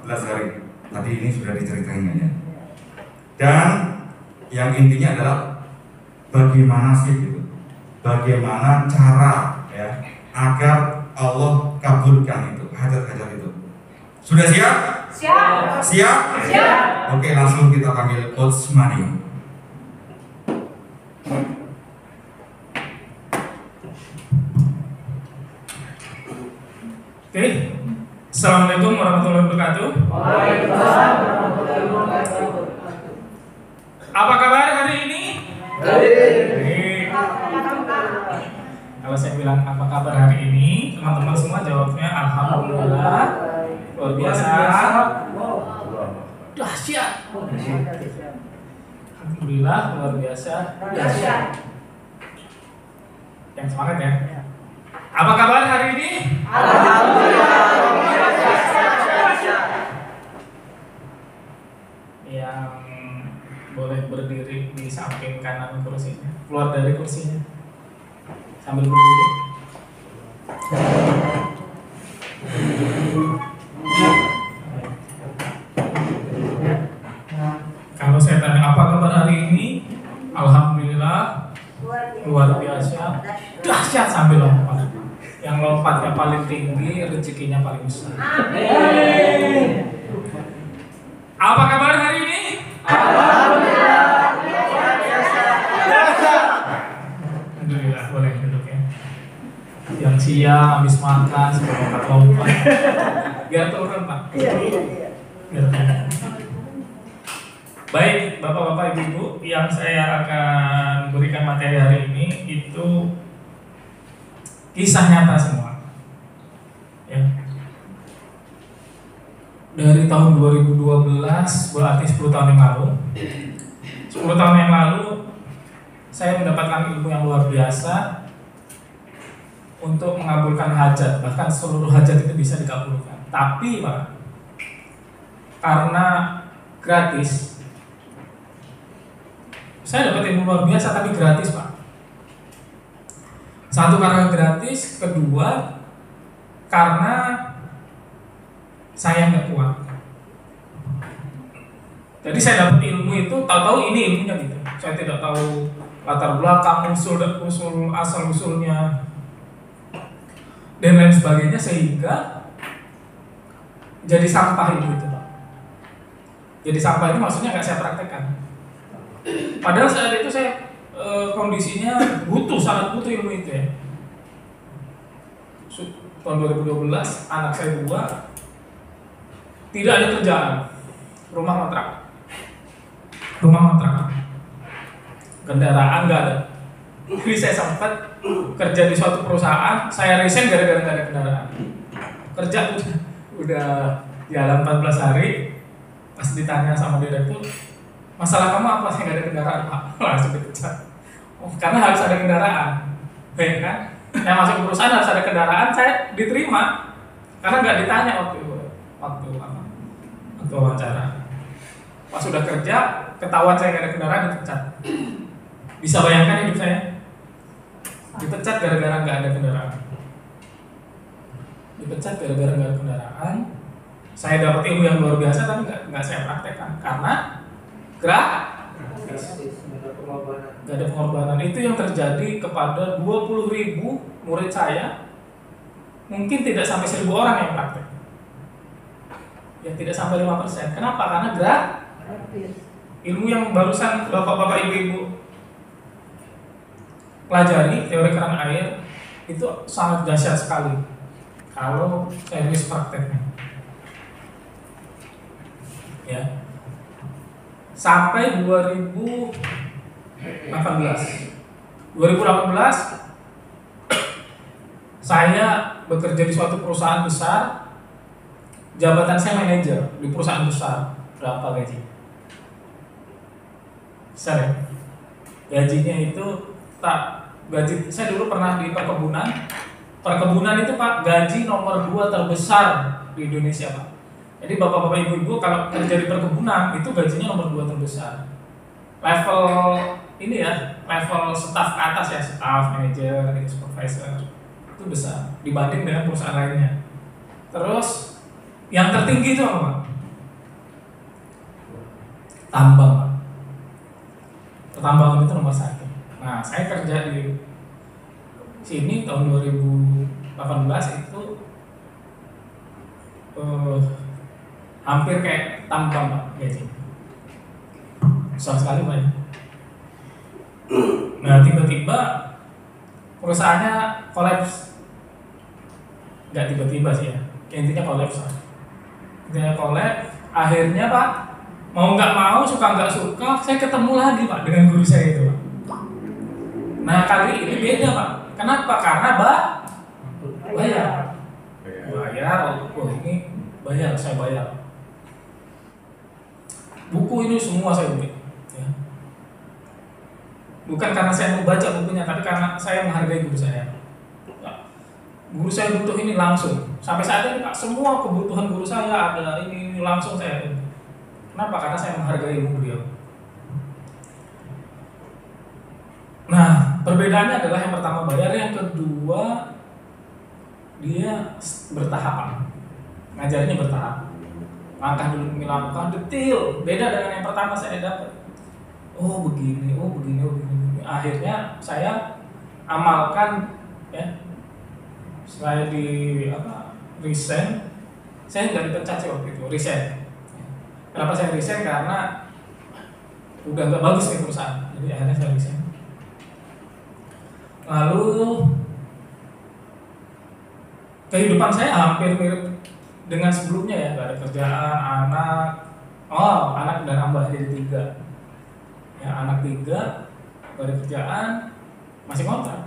14 hari. Tadi ini sudah diceritain ya. Dan yang intinya adalah bagaimana sih gitu, bagaimana cara ya agar Allah kabulkan itu hajat-hajat itu. Sudah siap? Siap. Siap? Siap. Oke, langsung kita panggil Coach Mani. Oke, Assalamualaikum warahmatullahi wabarakatuh. Waalaikumsalam warahmatullahi wabarakatuh. Apa kabar hari ini? Baik. Kalau saya bilang apa kabar hari ini, teman-teman semua jawabnya alhamdulillah, luar biasa, dahsyat. Alhamdulillah, luar biasa, dahsyat. Yang semangat ya. Apa kabar hari ini? Yang boleh berdiri di samping kanan kursinya, keluar dari kursinya sambil berdiri. Kalau saya tanya apa kabar hari ini, alhamdulillah, luar biasa, dahsyat sambil lompat. Yang lompatnya paling tinggi, rezekinya paling besar. Apa kabar hari ini? Alhamdulillah, boleh duduk ya. Yang siang habis makan sebelum lompat, biar turun Pak. Biar turun. Baik, Bapak-bapak, Ibu-ibu, yang saya akan berikan materi hari ini itu kisah nyata semua. Ya. Dari tahun 2012, berarti 10 tahun yang lalu. 10 tahun yang lalu saya mendapatkan ilmu yang luar biasa untuk mengabulkan hajat, bahkan seluruh hajat itu bisa dikabulkan. Tapi Pak, karena gratis, saya dapat ilmu luar biasa tapi gratis Pak. Satu, karena gratis. Kedua, karena saya nggak kuat. Jadi saya dapat ilmu itu, tahu-tahu ini ilmunya gitu. Saya tidak tahu latar belakang, usul asal usulnya dan lain sebagainya, sehingga jadi sampah itu Pak. Jadi sampah ini maksudnya nggak saya praktekkan. Padahal saat itu saya kondisinya sangat butuh ilmu itu ya. Tahun 2012 anak saya 2, tidak ada kerjaan, rumah kontrak, kendaraan nggak ada. Jadi saya sempat kerja di suatu perusahaan, saya resign gara-gara nggak ada kendaraan. Kerja udah jalan 14 hari, pas ditanya sama direktur, masalah kamu apa? Saya nggak ada kendaraan Pak. Langsung dipecat. Karena harus ada kendaraan, baik kan? Saya masuk ke perusahaan harus ada kendaraan, saya diterima karena nggak ditanya waktu wawancara. Pas sudah kerja, ketahuan saya nggak ada kendaraan, dipecat. Bisa bayangkan hidup saya? Dipecat gara-gara nggak ada kendaraan. Saya dapat ilmu yang luar biasa tapi nggak saya praktekkan karena gratis. Gak ada pengorbanan. Itu yang terjadi kepada 20.000 murid saya. Mungkin tidak sampai 1.000 orang yang praktek. Ya tidak sampai 5%. Kenapa? Karena gratis. Ilmu yang barusan bapak-bapak, ibu-ibu pelajari, teori keran air, itu sangat dahsyat sekali kalau serius prakteknya. Ya. Sampai 2018 saya bekerja di suatu perusahaan besar. Jabatan saya manajer di perusahaan besar. Berapa gaji? Besar ya? Gajinya itu gaji saya dulu pernah di perkebunan. Perkebunan itu Pak, gaji nomor 2 terbesar di Indonesia Pak. Jadi bapak-bapak, ibu-ibu kalau kerja di perkebunan itu gajinya nomor 2 terbesar. Level ini ya, level staff ke atas ya, staff, manager, supervisor, itu besar dibanding dengan perusahaan lainnya. Terus yang tertinggi itu apa Pak? tambang, Pak. Pertambangan itu nomor 1. Nah, saya kerja di sini tahun 2018 itu hampir kayak tambang, Pak, gaji. Besar sekali, Pak. Nah, tiba-tiba perusahaannya kolaps. Nggak tiba-tiba sih ya, intinya kolaps. Intinya kolaps, akhirnya Pak, mau nggak mau, suka nggak suka, saya ketemu lagi Pak dengan guru saya itu, Pak. Nah, kali ini beda, Pak. Kenapa? Karena bayar. Oh ini bayar, saya bayar. Buku ini semua saya beli. Ya. Bukan karena saya mau baca bukunya, tapi karena saya menghargai guru saya. Guru saya butuh ini langsung. Sampai saat ini Pak, semua kebutuhan guru saya ada ini langsung saya. Kenapa? Karena saya menghargai ilmu beliau. Nah, perbedaannya adalah yang pertama bayar, yang kedua dia bertahap. Ngajarnya bertahap. Langkah demi langkah detail, beda dengan yang pertama saya dapat. Oh begini. Akhirnya saya amalkan ya. Saya resign, saya nggak dipecat sih waktu itu, resign. Kenapa saya resign? Karena udah nggak bagus nih perusahaan, jadi akhirnya saya resign. Lalu kehidupan saya hampir mirip dengan sebelumnya ya, nggak ada kerjaan, anak dan nambah jadi 3. Ya, anak 3, nggak ada kerjaan, masih kontrak.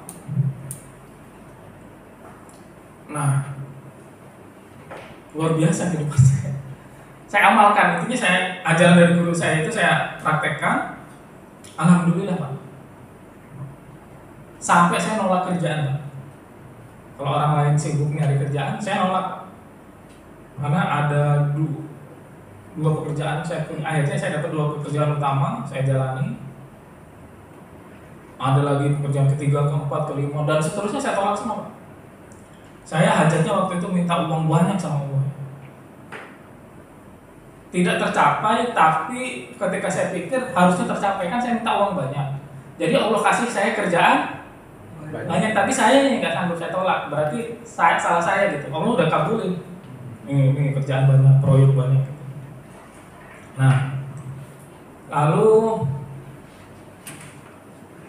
Nah, luar biasa kehidupan saya. Saya amalkan, intinya saya ajaran dari guru saya itu saya praktekkan. Alhamdulillah Pak. Sampai saya nolak kerjaan Pak. Kalau orang lain sibuk nyari kerjaan, saya nolak. Karena ada dua pekerjaan saya punya. Akhirnya saya dapat 2 pekerjaan utama, saya jalani. Ada lagi pekerjaan ketiga, keempat, kelima, dan seterusnya saya tolak semua Pak. Saya hajatnya waktu itu minta uang banyak sama Allah. Tidak tercapai, tapi ketika saya pikir harusnya tercapai, kan saya minta uang banyak. Jadi Allah kasih saya kerjaan banyak, tapi saya yang nggak sanggup, saya tolak. Berarti salah saya gitu. Allah udah kabulin. Ini kerjaan banyak, proyek banyak. Nah, lalu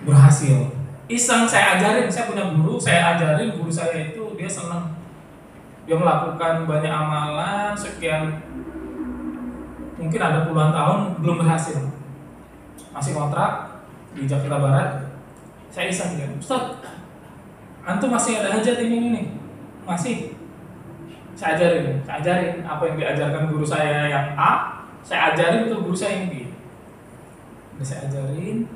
berhasil. Iseng saya ajarin, saya punya guru, saya ajarin, guru saya itu dia senang. Dia melakukan banyak amalan sekian, mungkin ada puluhan tahun belum berhasil. Masih kontrak di Jakarta Barat. Saya iseng dia, Ustaz, antum masih ada hajat ini nih. Masih. Saya ajarin apa yang diajarkan guru saya yang A, saya ajarin ke guru saya yang B. Udah saya ajarin.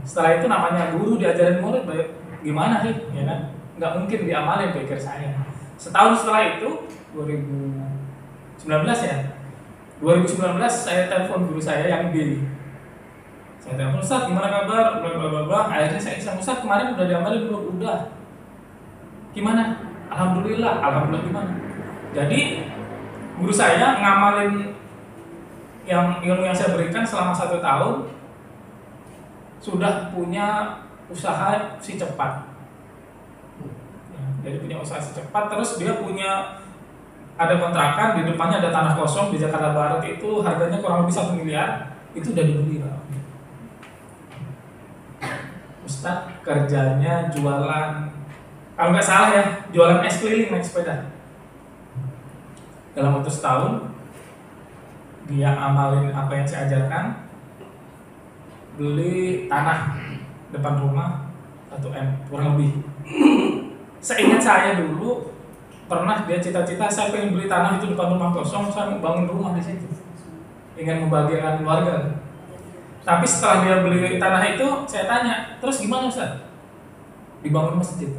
Setelah itu namanya guru diajarin murid, gimana sih, ya kan? Nggak mungkin diamalin pikir saya. Setahun setelah itu, 2019 ya. 2019 saya telepon guru saya yang B. Saya telepon, Ustaz gimana kabar? Bla. Akhirnya saya iseng, Ustaz kemarin udah diamalin belum? Udah. Gimana? Alhamdulillah gimana? Jadi guru saya ngamalin yang ilmu yang saya berikan selama 1 tahun, sudah punya usaha si cepat. Ya, jadi punya usaha si cepat, terus dia punya ada kontrakan, di depannya ada tanah kosong di Jakarta Barat, itu harganya kurang lebih 1 miliar, itu udah dibeli Pak. Ustaz kerjanya jualan, kalau nggak salah ya, jualan es keliling naik sepeda. Dalam waktu setahun dia amalin apa yang saya ajarkan, beli tanah depan rumah 1 M kurang lebih. Seingat saya dulu pernah dia cita-cita, saya pengen beli tanah itu depan rumah kosong, saya mau bangun rumah di situ, ingin membahagiakan keluarga. Tapi setelah dia beli tanah itu, saya tanya, terus gimana Ustaz? Dibangun masjid.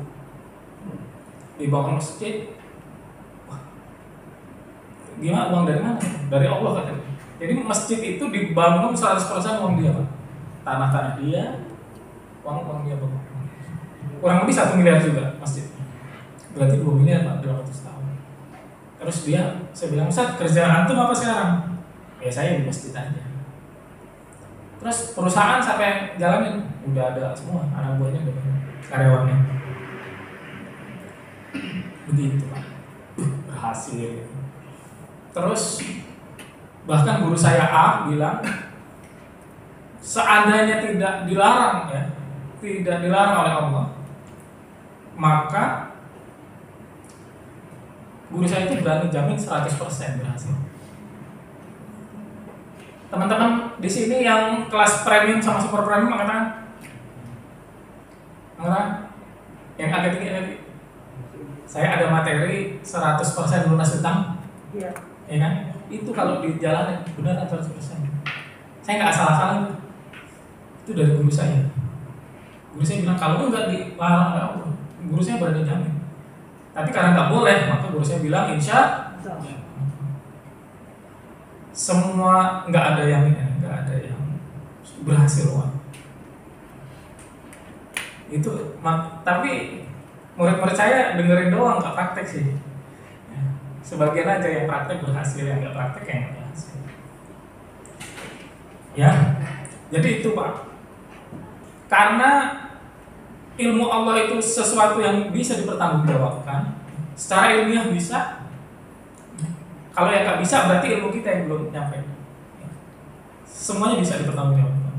Dibangun masjid. Wah, gimana, uang dari mana? Dari Allah katanya. Jadi masjid itu dibangun 100% uang dia Pak. Tanah-tanah dia, uang dia Pak. Kurang lebih 1 miliar juga masjid. Berarti 2 miliar Pak dalam 100 tahun. Terus saya bilang, Ustaz kerjaan antum apa sekarang? Ya saya di masjid aja. Terus perusahaan siapa yang jalanin? Udah ada semua, anak buahnya udah ada, karyawannya. Begitu Pak, berhasil. Terus bahkan guru saya A bilang, seandainya tidak dilarang ya, tidak dilarang oleh Allah, maka guru saya itu berani jamin 100% berhasil. Teman-teman di sini yang kelas premium sama super premium mengatakan yang agak tinggi, saya ada materi 100% lunas utang, ya kan? Itu kalau dijalanin benar 100%. Saya nggak asal-asalan, itu dari guru saya. Guru saya bilang kalau enggak dilarang oleh Allah, guru saya berani jamin. Tapi karena nggak boleh, maka guru saya bilang insya semua nggak ada yang berhasil Wak. Itu tapi murid-murid saya dengerin doang, nggak praktek sih. Sebagian aja yang praktek berhasil, yang nggak praktek yang nggak berhasil. Ya, jadi itu Pak. Karena ilmu Allah itu sesuatu yang bisa dipertanggungjawabkan, secara ilmiah bisa. Kalau yang nggak bisa berarti ilmu kita yang belum nyampe. Semuanya bisa dipertanggungjawabkan.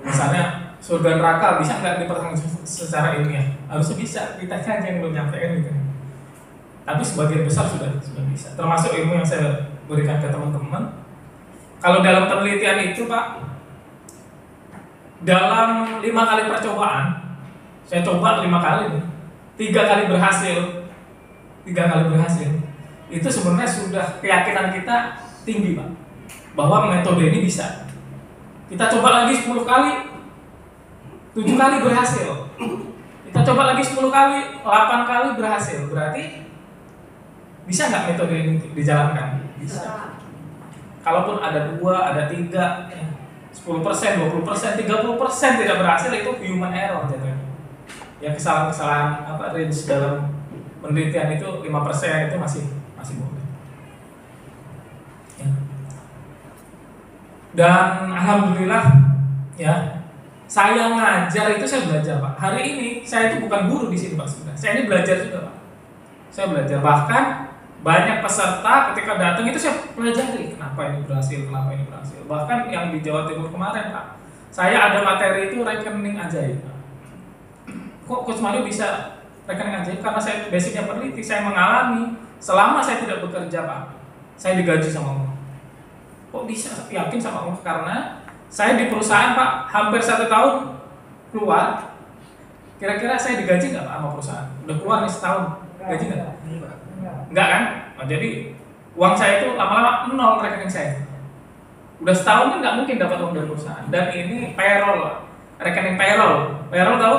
Misalnya surga neraka bisa nggak dipertanggungjawabkan secara ilmiah? Harusnya bisa, kita saja yang belum nyampe kan gitu. Tapi sebagian besar sudah bisa. Termasuk ilmu yang saya berikan ke teman-teman. Kalau dalam penelitian itu Pak, dalam 5 kali percobaan, saya coba 5 kali nih, 3 kali berhasil, 3 kali berhasil. Itu sebenarnya sudah keyakinan kita tinggi Pak, bahwa metode ini bisa. Kita coba lagi 10 kali, 7 kali berhasil. Kita coba lagi 10 kali, 8 kali berhasil. Berarti bisa nggak metode ini dijalankan? Bisa. Kalaupun ada 2, ada 3, 10%, 20%, 30% tidak berhasil, itu human error jadinya. Ya kesalahan-kesalahan range dalam penelitian itu 5% itu masih boleh. Ya. Dan alhamdulillah ya, saya ngajar itu saya belajar Pak. Hari ini saya itu bukan guru di sini Pak sebenarnya. Saya ini belajar juga Pak. Saya belajar, bahkan banyak peserta ketika datang itu saya pelajari kenapa ini berhasil. Bahkan yang di Jawa Timur kemarin Pak, saya ada materi itu rekening ajaib Pak. Kok Coach Mario bisa rekening ajaib? Karena saya basicnya peneliti, saya mengalami selama saya tidak bekerja Pak, saya digaji sama Allah. Kok bisa yakin sama Allah? Karena saya di perusahaan Pak, hampir 1 tahun keluar, kira-kira saya digaji nggak Pak sama perusahaan? Udah keluar nih setahun, gaji nggak? Enggak kan? Nah, jadi uang saya itu lama-lama 0 rekening saya. Udah setahun kan nggak mungkin dapat uang dari perusahaan. Dan ini payroll, rekening payroll. Payroll tahu?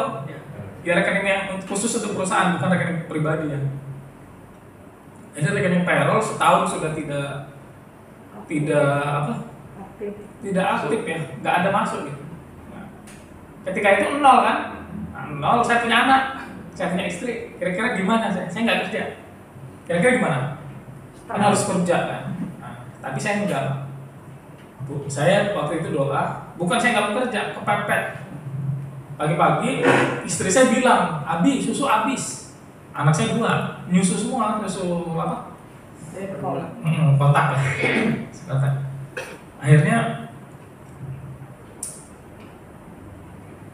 Ya rekening yang khusus untuk perusahaan, bukan rekening pribadi ya. Jadi rekening payroll setahun sudah tidak aktif ya, nggak ada masuk gitu. Nah, ketika itu 0 kan? Nah, 0, saya punya anak, saya punya istri. Kira-kira gimana saya? Saya nggak kerja. Kira-kira gimana? Kan harus kerja kan. Nah, tapi saya enggak. Bu, saya waktu itu doa, bukan saya nggak bekerja, kepepet. Pagi-pagi istri saya bilang, "Abi, susu habis." Anak saya 2, nyusu semua, nyusu apa? Kontak ya. Kontak. Akhirnya,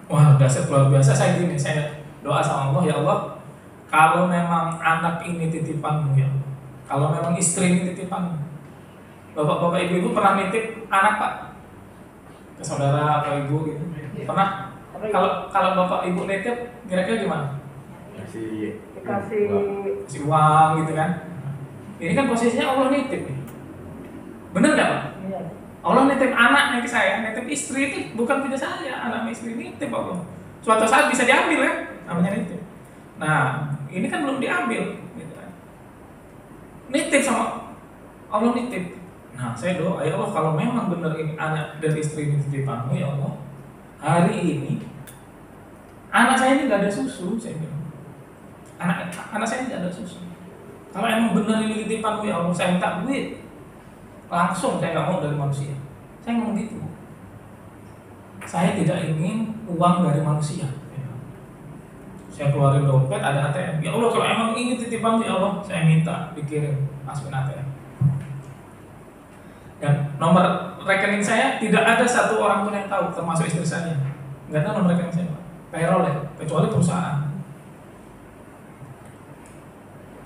wah dahsyat luar biasa. Saya gini, saya doa sama Allah, ya Allah, kalau memang anak ini titipanmu ya, kalau memang istri ini titipanmu, bapak-bapak ibu-ibu pernah nitip anak Pak ke saudara atau ibu gitu? Pernah? Kalau bapak ibu nitip, kira-kira gimana? Kasih uang gitu kan? Ini kan posisinya Allah nitip nih. Bener nggak Pak? Iya. Allah nitip anaknya ke saya, nitip istri itu bukan punya saya, anak istri nitip Allah. Suatu saat bisa diambil kan? Namanya nitip. Nah, ini kan belum diambil, gitu kan? Nitip sama Allah nitip. Nah, saya doa, ya Allah, kalau memang benar ini anak dan istri ini titipanmu, ya Allah, hari ini anak saya ini nggak ada susu, saya bilang. Anak saya nggak ada susu. Kalau emang benar ini titipanmu, ya Allah, saya minta duit. Langsung, saya nggak mau dari manusia. Saya ngomong gitu. saya tidak ingin uang dari manusia. Saya keluarin dompet, ada ATM. Ya Allah, kalau emang ini titipan ya Allah, saya minta dikirim masukin ATM. Dan nomor rekening saya tidak ada satu orang pun yang tahu, termasuk istri saya. Nggak tahu nomor rekening saya, Pak. Payroll ya, kecuali perusahaan.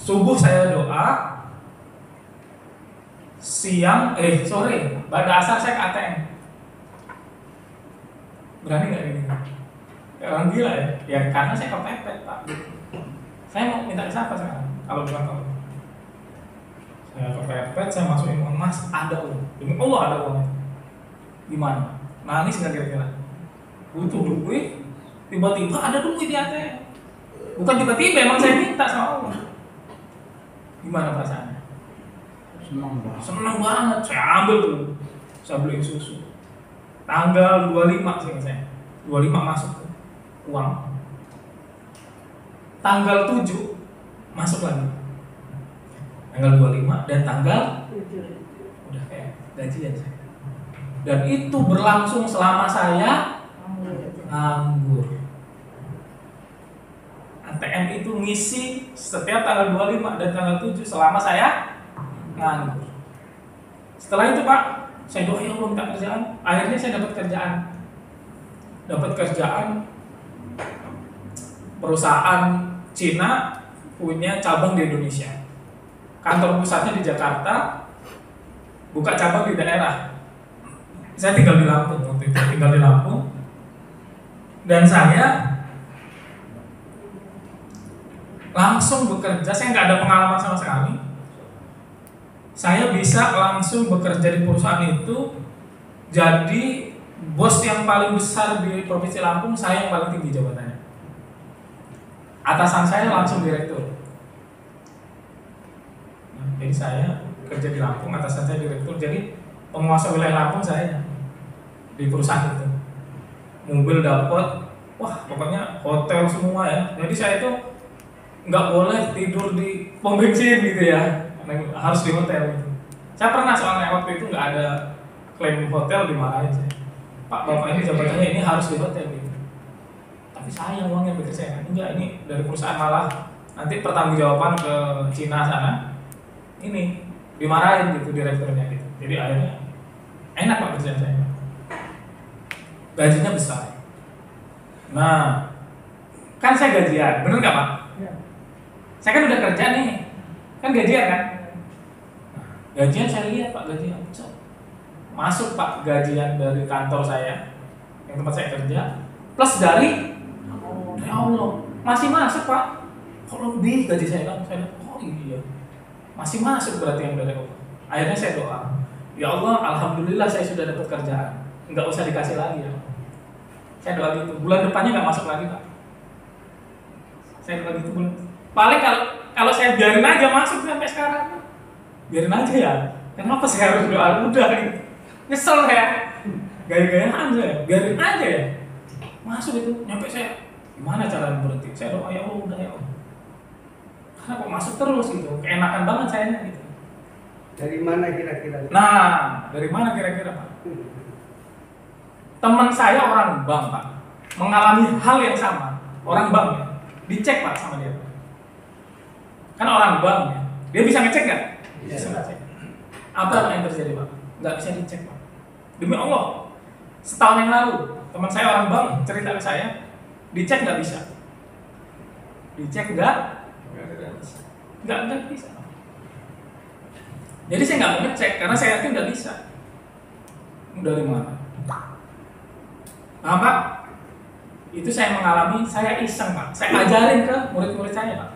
Subuh saya doa, sore, pada asar saya ke ATM. Berani nggak ini? Ya, orang gila ya. Ya karena saya kepepet, Pak. Saya mau minta siapa sekarang? Kalau bukan kamu. Saya kepepet, saya masukin uang, Mas, ada uang. Demi Allah ada uang. Gimana? Nangis nggak kira-kira? Butuh duit, tiba-tiba ada duit di ATM. Bukan tiba-tiba, emang saya minta sama Allah. Gimana perasaannya? Senang banget. Saya ambil tuh, saya beli susu. Tanggal 25 sih saya. 25 masuk tuh uang. Tanggal 7 masuk lagi. Tanggal 25 dan tanggal 7 udah kayak gajian saya. Dan itu berlangsung selama saya nganggur. ATM itu ngisi setiap tanggal 25 dan tanggal 7 selama saya nganggur. Setelah itu Pak, saya doa ya Allah minta kerjaan. Akhirnya saya dapat kerjaan. Dapat kerjaan perusahaan Cina punya cabang di Indonesia. Kantor pusatnya di Jakarta, buka cabang di daerah. Saya tinggal di Lampung, waktu itu tinggal di Lampung. Dan saya langsung bekerja, saya nggak ada pengalaman sama sekali. Saya bisa langsung bekerja di perusahaan itu, jadi bos yang paling besar di Provinsi Lampung, saya yang paling tinggi jabatannya. Atasan saya langsung direktur. Jadi saya kerja di Lampung, atasan saya direktur, jadi penguasa wilayah Lampung saya di perusahaan itu. Mobil dapat, wah pokoknya hotel semua ya. Jadi saya itu nggak boleh tidur di pom bensin gitu ya, harus di hotel gitu. Saya pernah soalnya waktu itu nggak ada klaim hotel, dimarahin saya. Pak, bapak ini jabatannya ini harus di hotel gitu. Tapi saya uangnya begitu saya enggak, ini dari perusahaan malah nanti pertanggungjawaban ke Cina sana. Ini dimarahin gitu direkturnya gitu. Jadi akhirnya enak Pak kerjaan saya. Gajinya besar. Nah, kan saya gajian, bener nggak Pak? Ya. Saya kan udah kerja nih, kan gajian kan? Gajian saya lihat Pak, gajian masuk Pak, gajian dari kantor saya yang tempat saya kerja plus dari Allah masih masuk Pak. Kalau lebih gaji saya kan, saya oh iya masih masuk berarti yang dari Allah. Akhirnya saya doa, ya Allah, alhamdulillah saya sudah dapat kerjaan, nggak usah dikasih lagi ya. Saya doa gitu, bulan depannya nggak masuk lagi Pak. Saya doa gitu bulan. Paling kalau saya biarin aja masuk sampai sekarang, biarin aja ya. Kenapa saya harus doa udah gitu? Nyesel ya, gaya-gayaan saya, biarin aja ya. Masuk itu, nyampe saya, gimana cara berhenti? Saya doa ya Allah udah ya Allah. Karena kok masuk terus gitu, keenakan banget saya gitu. Dari mana kira-kira? Nah, dari mana kira-kira Pak? Teman saya orang bank Pak, mengalami hal yang sama. Orang bank ya, dicek Pak sama dia. Kan orang bank ya, dia bisa ngecek nggak? Bisa ngecek. Apa yang terjadi Pak? Nggak bisa dicek Pak. Demi Allah, setahun yang lalu teman saya orang bank cerita ke saya, dicek nggak bisa. Dicek nggak bisa. Jadi saya nggak mau ngecek karena saya yakin nggak bisa. Dari mana? Nah Pak, itu saya mengalami, saya iseng Pak. Saya ajarin ke murid-murid saya Pak.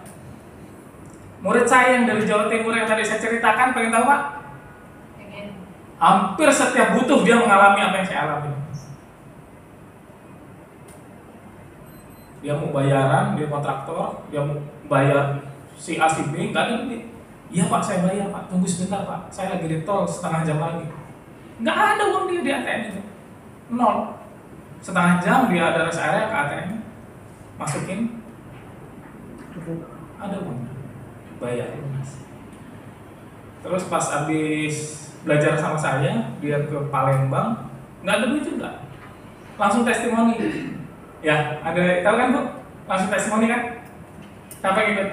Murid saya yang dari Jawa Timur yang tadi saya ceritakan, pengen tahu Pak? Pengen. Hampir setiap butuh dia mengalami apa yang saya alami. Dia mau bayaran, dia kontraktor, dia mau bayar si A si B, nggak ada duit. Iya Pak, saya bayar Pak, tunggu sebentar Pak, saya lagi di tol setengah jam lagi. Nggak ada uang dia di ATM itu, nol. Setengah jam dia ada rest area ke ATM, masukin, ada uang, bayar lunas. Terus pas habis belajar sama saya, dia ke Palembang, nggak ada duit juga. langsung testimoni. Ya, ada tahu kan Bu? Langsung testimoni kan? Siapa yang ikut?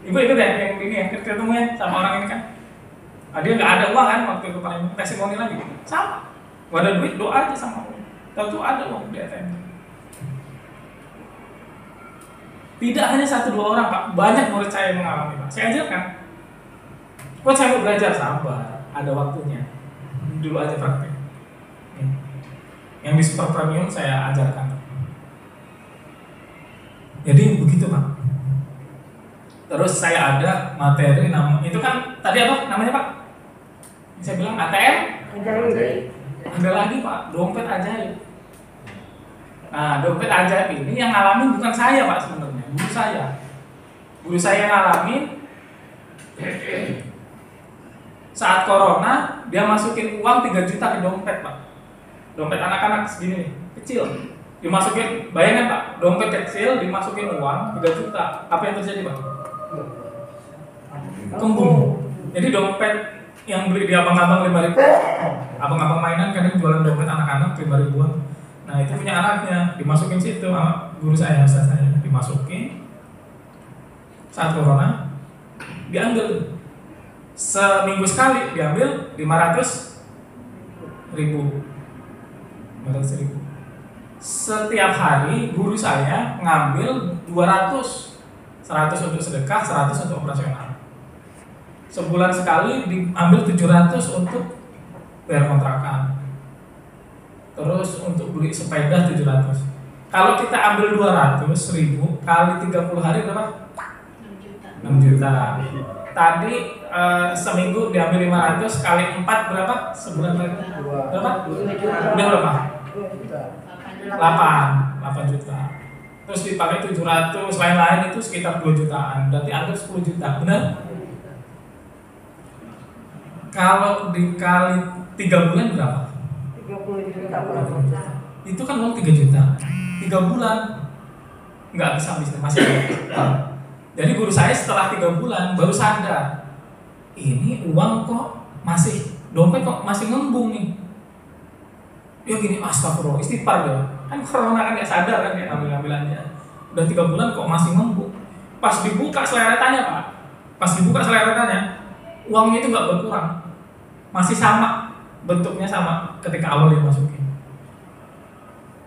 Ibu ikut ya yang ini ya, ketemu ya sama orang ini kan? Nah, dia nggak ada uang kan waktu itu paling testimoni lagi. Sama, gak ada duit, doa aja sama Allah. Tahu ada uang di ATM. Tidak hanya 1-2 orang Pak, banyak murid saya yang mengalami Pak. Saya ajarkan. Kok saya mau belajar sabar, ada waktunya. Dulu aja praktek. Yang di super premium saya ajarkan. Jadi begitu Pak. Terus saya ada materi itu kan tadi apa namanya Pak? Saya bilang ATM. Ada lagi Pak, dompet ajaib. Nah, dompet ajaib ini yang ngalamin bukan saya Pak sebenarnya, guru saya. Guru saya yang ngalamin saat corona dia masukin uang 3 juta ke dompet Pak. Dompet anak-anak segini nih, kecil. Dimasukin, bayangkan Pak, dompet kecil dimasukin uang 3 juta. Apa yang terjadi Pak? Kembung. Jadi dompet yang beli di abang-abang 5.000, abang-abang mainan kadang jualan dompet anak-anak 5.000-an. Nah itu punya anaknya, dimasukin situ sama guru saya, ustaz saya, dimasukin saat corona, diambil seminggu sekali, diambil 500.000. Setiap hari guru saya ngambil 200, 100 untuk sedekah, 100 untuk operasional. Sebulan sekali diambil 700 untuk bayar kontrakan. Terus untuk beli sepeda 700. Kalau kita ambil 200.000 kali 30 hari berapa? 6 juta. Tadi seminggu diambil 500 kali 4 berapa? Sebulan berapa? Udah berapa? 8 juta. Terus dipakai 700, lain-lain itu sekitar 2 jutaan. Berarti anggap 10 juta, benar? Kalau dikali 3 bulan berapa? 30 juta. Itu kan uang 3 juta. 3 bulan nggak bisa habis, masih ada. Jadi guru saya setelah 3 bulan baru sadar, ini uang kok masih, dompet kok masih ngembung nih. Dia gini, astagfirullah, istighfar dia. Kan corona kan nggak sadar kan dia ngambil-ngambilannya. Udah 3 bulan kok masih ngembung. Pas dibuka seleretannya Pak, uangnya itu nggak berkurang, masih sama, bentuknya sama ketika awal dia masukin.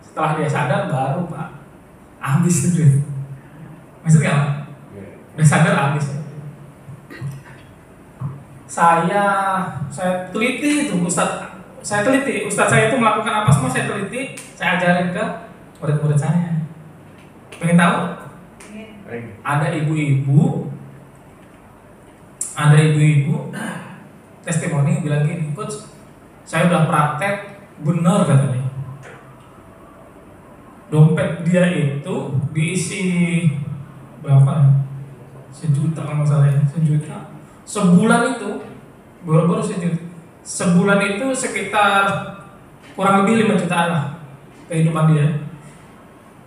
Setelah dia sadar baru Pak, habis itu duit. Maksudnya apa? Udah sadar habis. Saya teliti itu Ustadz saya itu melakukan apa semua, saya teliti, saya ajarin ke murid-murid saya. Pengen tahu? Ada ibu-ibu testimoni bilang gini, Coach, saya udah praktek benar katanya. Dompet dia itu diisi berapa? 1 juta kalau nggak salah ya, 1 juta. Sebulan itu baru 1 juta. Sebulan itu sekitar kurang lebih 5 jutaan lah kehidupan dia.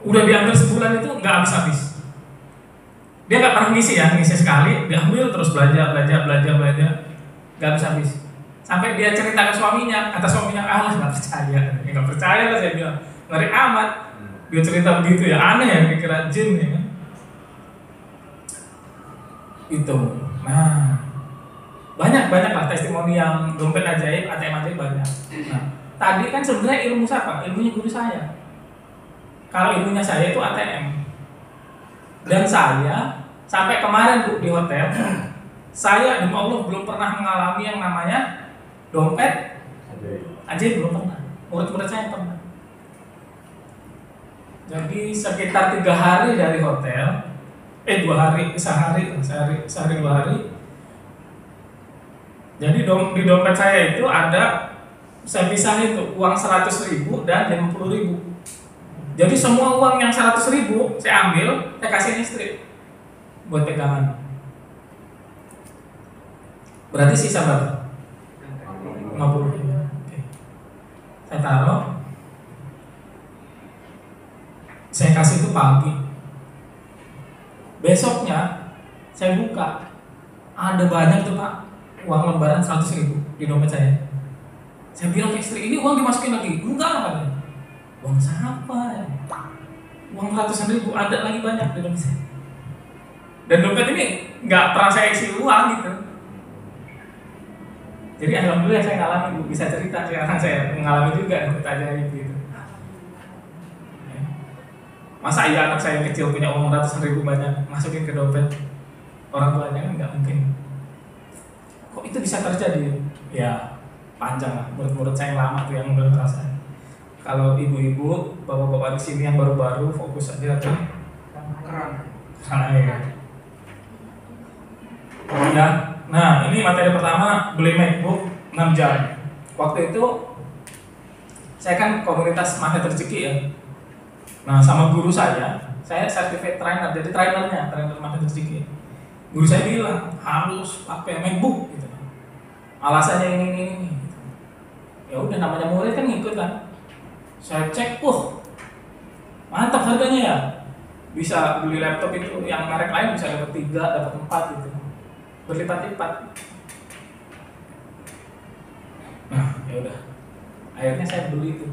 Udah diambil sebulan itu nggak habis-habis. Dia nggak pernah ngisi sekali, diambil terus belanja, nggak habis-habis. Sampai dia cerita ke suaminya, kata suaminya, nggak percaya, nggak percaya lah saya bilang, ngeri amat. Dia cerita begitu ya, aneh ya, kira jin ya kan. Itu. Nah, banyak lah testimoni yang dompet ajaib, ATM ajaib banyak. Nah, tadi kan sebenarnya ilmu siapa? Ilmunya guru saya. Kalau ilmunya saya itu ATM. Dan saya sampai kemarin Bu di hotel, saya demi Allah belum pernah mengalami yang namanya dompet ajaib, belum pernah. Murid-murid saya pernah. Jadi sekitar 3 hari dari hotel, 2 hari, sehari 2 hari. Jadi di dompet saya itu ada, saya pisahin tuh uang 100.000 dan 50.000. Jadi semua uang yang 100.000 saya ambil, saya kasih istri buat pegangan. Berarti sisa berapa? 50.000. Oke. Saya taruh. Saya kasih itu pagi. Besoknya saya buka, ada banyak tuh Pak, uang lembaran 100.000 di dompet saya. Saya bilang ke istri, ini uang dimasukin lagi? Enggak lah katanya. uang siapa ya? Uang ratusan ribu ada lagi banyak di Indonesia. Dan dompet ini nggak pernah saya isi uang gitu. Jadi alhamdulillah saya ngalamin, Bu, bisa cerita sekarang saya mengalami juga dompet ajaib gitu. Masa iya anak saya yang kecil punya uang ratusan ribu banyak masukin ke dompet orang tuanya, kan nggak mungkin. Kok itu bisa terjadi? Ya panjang lah, murid-murid saya yang lama tuh yang udah ngerasain. Kalau ibu-ibu, bapak-bapak di sini yang baru-baru fokus aja ke Keran. air. Ya, nah ini materi pertama, beli MacBook 6 jam. Waktu itu saya kan komunitas magnet rezeki ya. Nah sama guru saya certified trainer, jadi trainer magnet rezeki. Guru saya bilang harus pakai MacBook gitu. Alasannya ini. Ya udah, namanya murid kan ngikut kan. Saya cek, mantap harganya ya. Bisa beli laptop itu yang merek lain bisa dapat 3, dapat 4 gitu. Berlipat-lipat. Nah, ya udah. Akhirnya saya beli itu.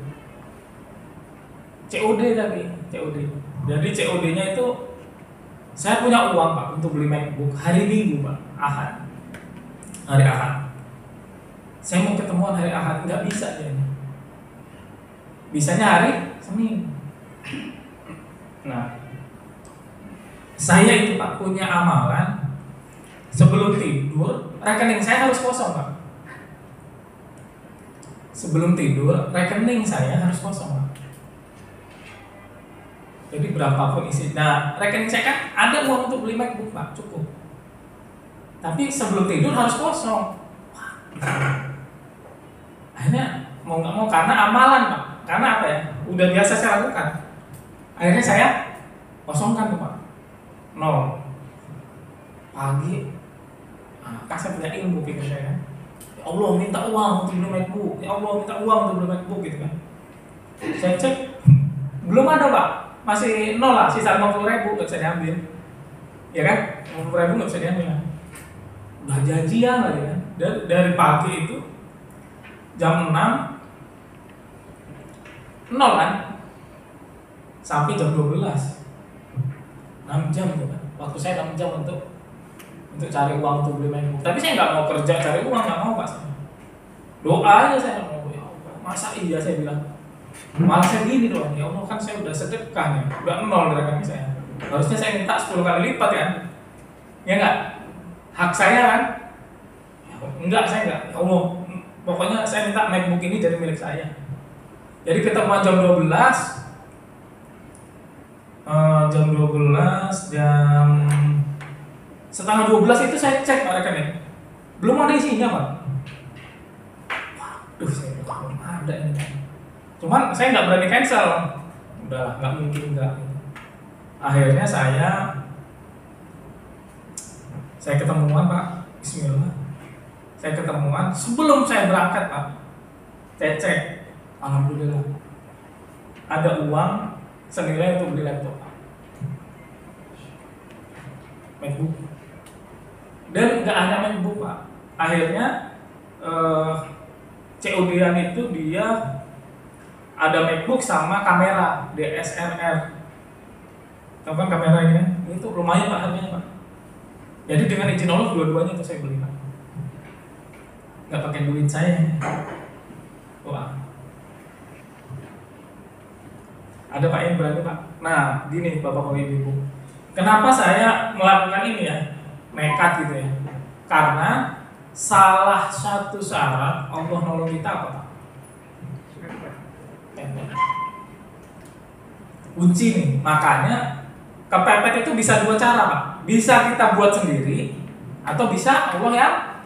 COD tapi, COD. Jadi COD-nya itu saya punya uang, Pak, untuk beli MacBook hari Minggu, Pak, Ahad. Hari Ahad. Saya mau ketemuan hari Ahad, nggak bisa ya. Bisanya hari Senin. Nah, saya itu, Pak, punya amalan sebelum tidur rekening saya harus kosong, Pak. Sebelum tidur rekening saya harus kosong, Pak. Jadi berapapun isi. Nah, rekening saya kan ada uang untuk beli MacBook, Pak, cukup. Tapi sebelum tidur harus kosong. Akhirnya mau nggak mau karena amalan, Pak. Karena apa ya? Udah biasa saya lakukan. Akhirnya saya kosongkan tuh, Pak. 0. Pagi, kan saya punya ilmu pikir saya kan. Ya Allah, minta uang untuk beli MacBook. Ya Allah, minta uang untuk beli MacBook gitu kan. Saya cek, belum ada, Pak. Masih 0 lah, sisa 50.000 nggak bisa diambil. Ya kan? 50.000 nggak bisa diambil kan. Udah janjian lagi kan. Dari pagi itu jam 6 0 kan, sampai jam 12, 6 jam tuh kan. Waktu saya 6 jam untuk cari uang untuk beli MacBook. Tapi saya nggak mau kerja cari uang, nggak mau, Pak. Doa aja saya mau. Ya Allah, masa iya saya bilang. Malah saya gini doang, ya Allah, kan saya udah sedekah nih, udah 0 dari rekening saya. Harusnya saya minta 10 kali lipat kan. Ya enggak? Hak saya kan? Ya, enggak, saya enggak. Ya Allah, pokoknya saya minta MacBook ini jadi milik saya. Jadi ketemuan jam 12, jam setengah 12 itu saya cek Pak rekening. Belum ada isinya, Pak. Waduh, saya belum ada ini. Cuman saya nggak berani cancel. Udahlah, nggak mungkin enggak. Akhirnya saya ketemuan, Pak. Bismillah. Saya ketemuan sebelum saya berangkat, Pak. Saya cek. Alhamdulillah ada uang senilai untuk beli laptop, MacBook. Dan nggak hanya MacBook, Pak. Akhirnya COD-an itu dia ada MacBook sama kamera DSLR. Tahu kan kamera ini kan? Itu lumayan, Pak, harganya, Pak. Jadi dengan izin Allah dua-duanya itu saya beli, Pak. Nggak pakai duit saya. Wah. Ada, Pak, yang berani, Pak. Nah, gini Bapak Ibu. Kenapa saya melakukan ini ya? Nekat gitu ya. Karena salah satu syarat Allah nolong kita apa, Pak? Kunci nih. Makanya kepepet itu bisa 2 cara, Pak. Bisa kita buat sendiri atau bisa Allah yang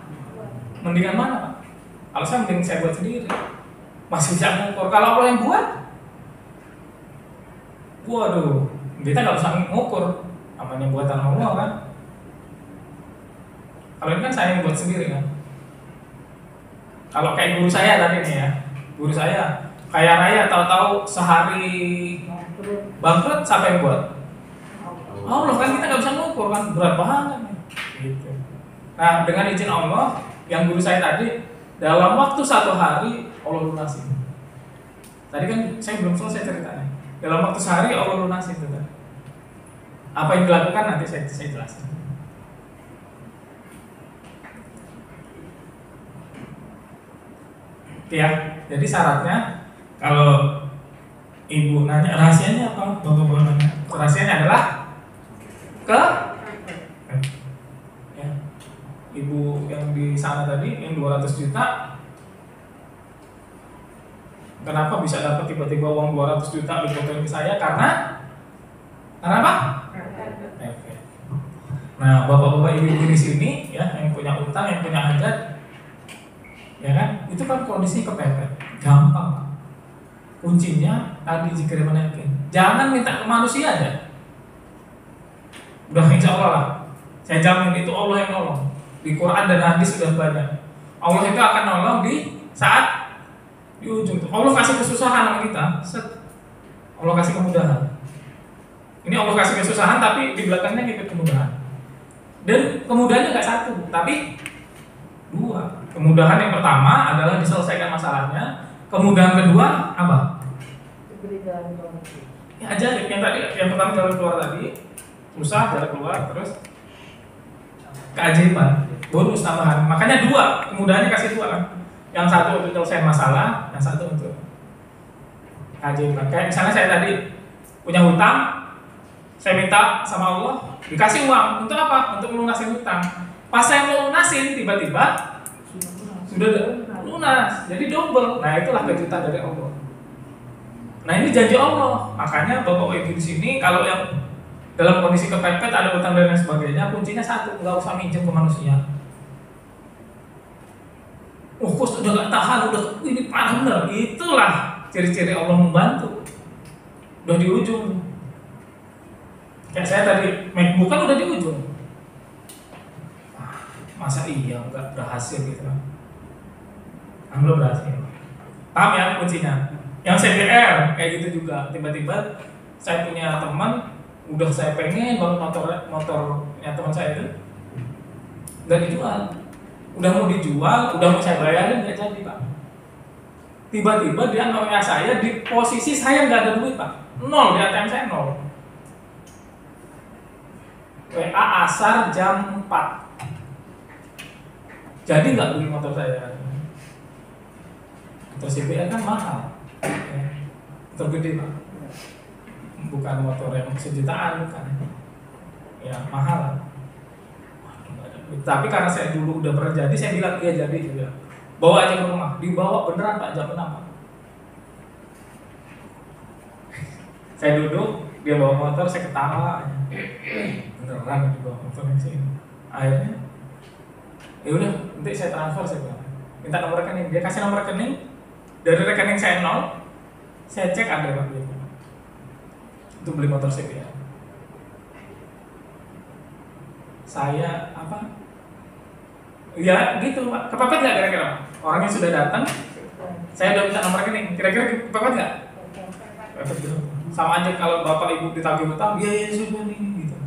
mendingan mana, Pak? Kalau saya mending saya buat sendiri. Masih bisa ngukur. Kalau Allah yang buat, waduh, kita nggak usah ngukur, namanya buatan Allah kan. Kalau ini kan saya yang buat sendiri kan. Kalau kayak guru saya tadi nih ya, guru saya kaya raya tahu-tahu sehari bangkrut, siapa yang buat? Allah kan, kita nggak bisa ngukur kan, berat banget nih. Gitu. Nah, dengan izin Allah, yang guru saya tadi dalam waktu 1 hari Allah lunasin. 1 Tadi kan saya belum selesai ceritanya. Dalam waktu sehari Allah lunasin itu kan. Apa yang dilakukan nanti saya jelaskan. Oke ya, jadi syaratnya kalau ibu nanya rahasianya apa, bapak-bapak nanya, rahasianya adalah ya, ibu yang di sana tadi yang 200 juta, kenapa bisa dapat tiba-tiba uang 200 juta dipotong ke saya? Karena apa? Oke. Nah, bapak-bapak ibu-ibu di sini ya, yang punya utang, yang punya hajat, ya kan, itu kan kondisi kepepet, gampang. Kuncinya tadi zikir menaikkan, jangan minta ke manusia aja. Udah insya Allah lah, saya jamin itu Allah yang nolong. Di Quran dan hadis sudah banyak. Allah itu akan nolong di saat di ujung. Allah kasih kesusahan sama kita, Allah kasih kemudahan. Ini Allah kasih kesusahan, tapi di belakangnya ngikut kemudahan. Dan kemudahannya nggak satu, tapi dua. Kemudahan yang pertama adalah diselesaikan masalahnya. Kemudahan kedua apa? Ya aja yang tadi, yang pertama jalan keluar tadi, susah jalan keluar, terus keajaiban, bonus tambahan. Makanya dua, kemudahannya kasih dua kan. Yang satu untuk menyelesaikan masalah, yang satu untuk keajaiban. Kayak misalnya saya tadi punya hutang, saya minta sama Allah dikasih uang untuk apa? Untuk melunasi hutang. Pas saya mau lunasin, tiba-tiba sudah lunas, jadi double. Nah itulah kejutan dari Allah. Nah ini janji Allah. Makanya bapak ibu di sini kalau yang dalam kondisi kepepet ada utang dan lain sebagainya, kuncinya satu, nggak usah minjem ke manusia. Kok udah nggak tahan, udah ini parah bener. Itulah ciri-ciri Allah membantu. Udah di ujung. Kayak saya tadi, MacBook kan udah di ujung. Masa iya nggak berhasil gitu kan? Belum berhasil. Paham ya kuncinya? Yang CBR kayak gitu juga. Tiba-tiba saya punya teman, udah saya pengen banget motornya teman saya itu, nggak dijual. Udah mau dijual, udah mau saya bayarin, nggak jadi pak. Tiba-tiba dia nanya saya di posisi saya nggak ada duit pak, nol di ATM saya nol. WA asar jam 4. Jadi nggak beli motor saya. Motor CBR kan mahal, motor gede pak, bukan motor yang sejutaan bukan, ya mahal. Tapi karena saya dulu udah pernah jadi, saya bilang iya jadi juga. Bawa aja ke rumah, dibawa beneran pak jam 6 pak. Saya duduk, dia bawa motor, saya ketawa, beneran dibawa motor yang sini. Akhirnya, ya udah, nanti saya transfer saya bilang, minta nomor rekening, dia kasih nomor rekening. Dari rekening saya 0, saya cek ada pak gitu. Untuk beli motor CBR. Saya apa? Ya gitu pak. Kepepet nggak kira-kira? Orangnya sudah datang, saya udah minta nomor rekening. Kira-kira kepepet nggak? Kepepet gitu. Sama aja kalau bapak ibu ditagih utang, ya sudah nih gitu.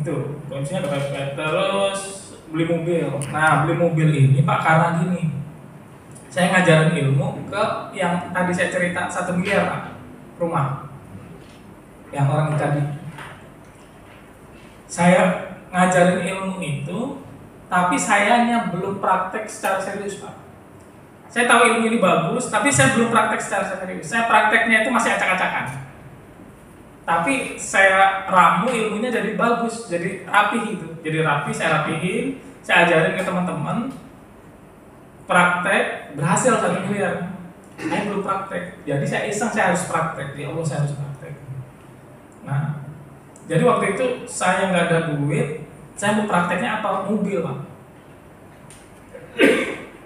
Itu kuncinya kepepet. Terus beli mobil. Nah beli mobil ini pak karena gini. Saya ngajarin ilmu ke yang tadi saya cerita 1 miliar pak, rumah yang orang tadi. Saya ngajarin ilmu itu, tapi sayanya belum praktek secara serius pak. Saya tahu ilmu ini bagus, tapi saya belum praktek secara serius. Saya prakteknya itu masih acak-acakan. Tapi saya ramu ilmunya jadi bagus, jadi rapi gitu. Jadi rapi, saya rapihin, saya ajarin ke teman-teman. Praktek berhasil 1 miliar. Saya belum praktek, jadi saya iseng saya harus praktek. Ya Allah saya harus praktek. Nah, jadi waktu itu saya nggak ada duit, saya mau prakteknya apa? Mobil pak.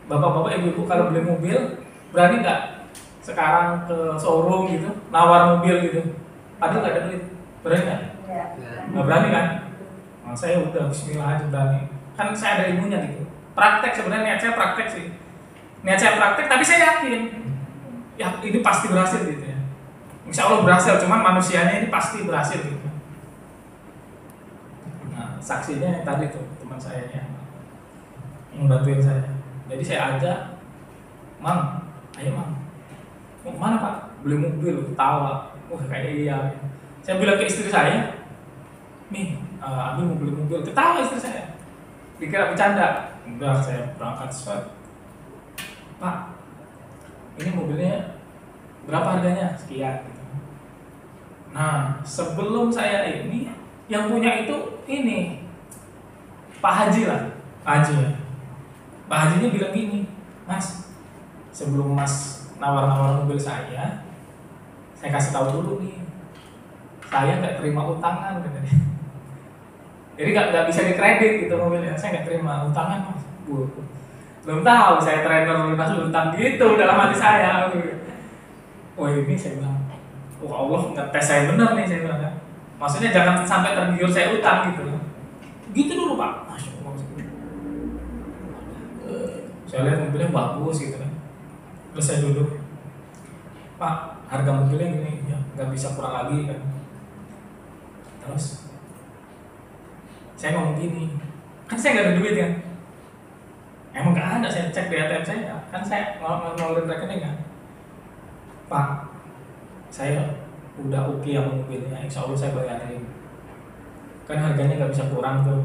Bapak-bapak, ibu-ibu kalau beli mobil berani nggak sekarang ke showroom gitu, nawar mobil gitu? Padahal nggak ada duit, berani nggak? Nggak berani kan? Nah, saya udah Bismillah aja berani. Kan saya ada ilmunya gitu. Praktek sebenarnya niat saya praktek sih. Niat saya praktek, tapi saya yakin ya ini pasti berhasil gitu ya. Insya Allah berhasil, cuman manusianya ini pasti berhasil gitu. Nah, saksinya yang tadi tuh teman saya yang bantuin saya. Jadi saya ajak, Mang, ayo Mang, mau kemana Pak? Beli mobil, ketawa. Wah kayak iya. Saya bilang ke istri saya, nih, Abi mau beli mobil, ketawa istri saya. Dikira bercanda. Udah saya berangkat swab. Pak, ini mobilnya berapa harganya? Sekian. Gitu. Nah, sebelum saya ini, yang punya itu ini Pak Haji lah, Pak Haji ya. Pak Hajinya bilang gini, Mas, sebelum Mas nawar-nawar mobil saya kasih tahu dulu nih, saya nggak terima utangan katanya. Jadi nggak bisa dikredit gitu mobilnya, saya nggak terima utangan Mas. Belum tahu saya trainer lunas utang gitu dalam hati saya. Oh ini saya bilang, oh Allah ngetes saya bener nih saya bilang kan. Maksudnya jangan sampai tergiur saya utang gitu. Gitu dulu Pak. Masya Allah. Saya lihat mobilnya bagus gitu kan. Terus saya duduk, Pak, harga mobilnya gini, ya nggak bisa kurang lagi kan. Terus saya ngomong gini, kan saya nggak ada duit kan. Emang nggak ada, saya cek di ATM saya, kan saya ngeluarin rekening kan. Pak, saya udah oke sama mobilnya, insya Allah saya bayarin. Kan harganya nggak bisa kurang tuh.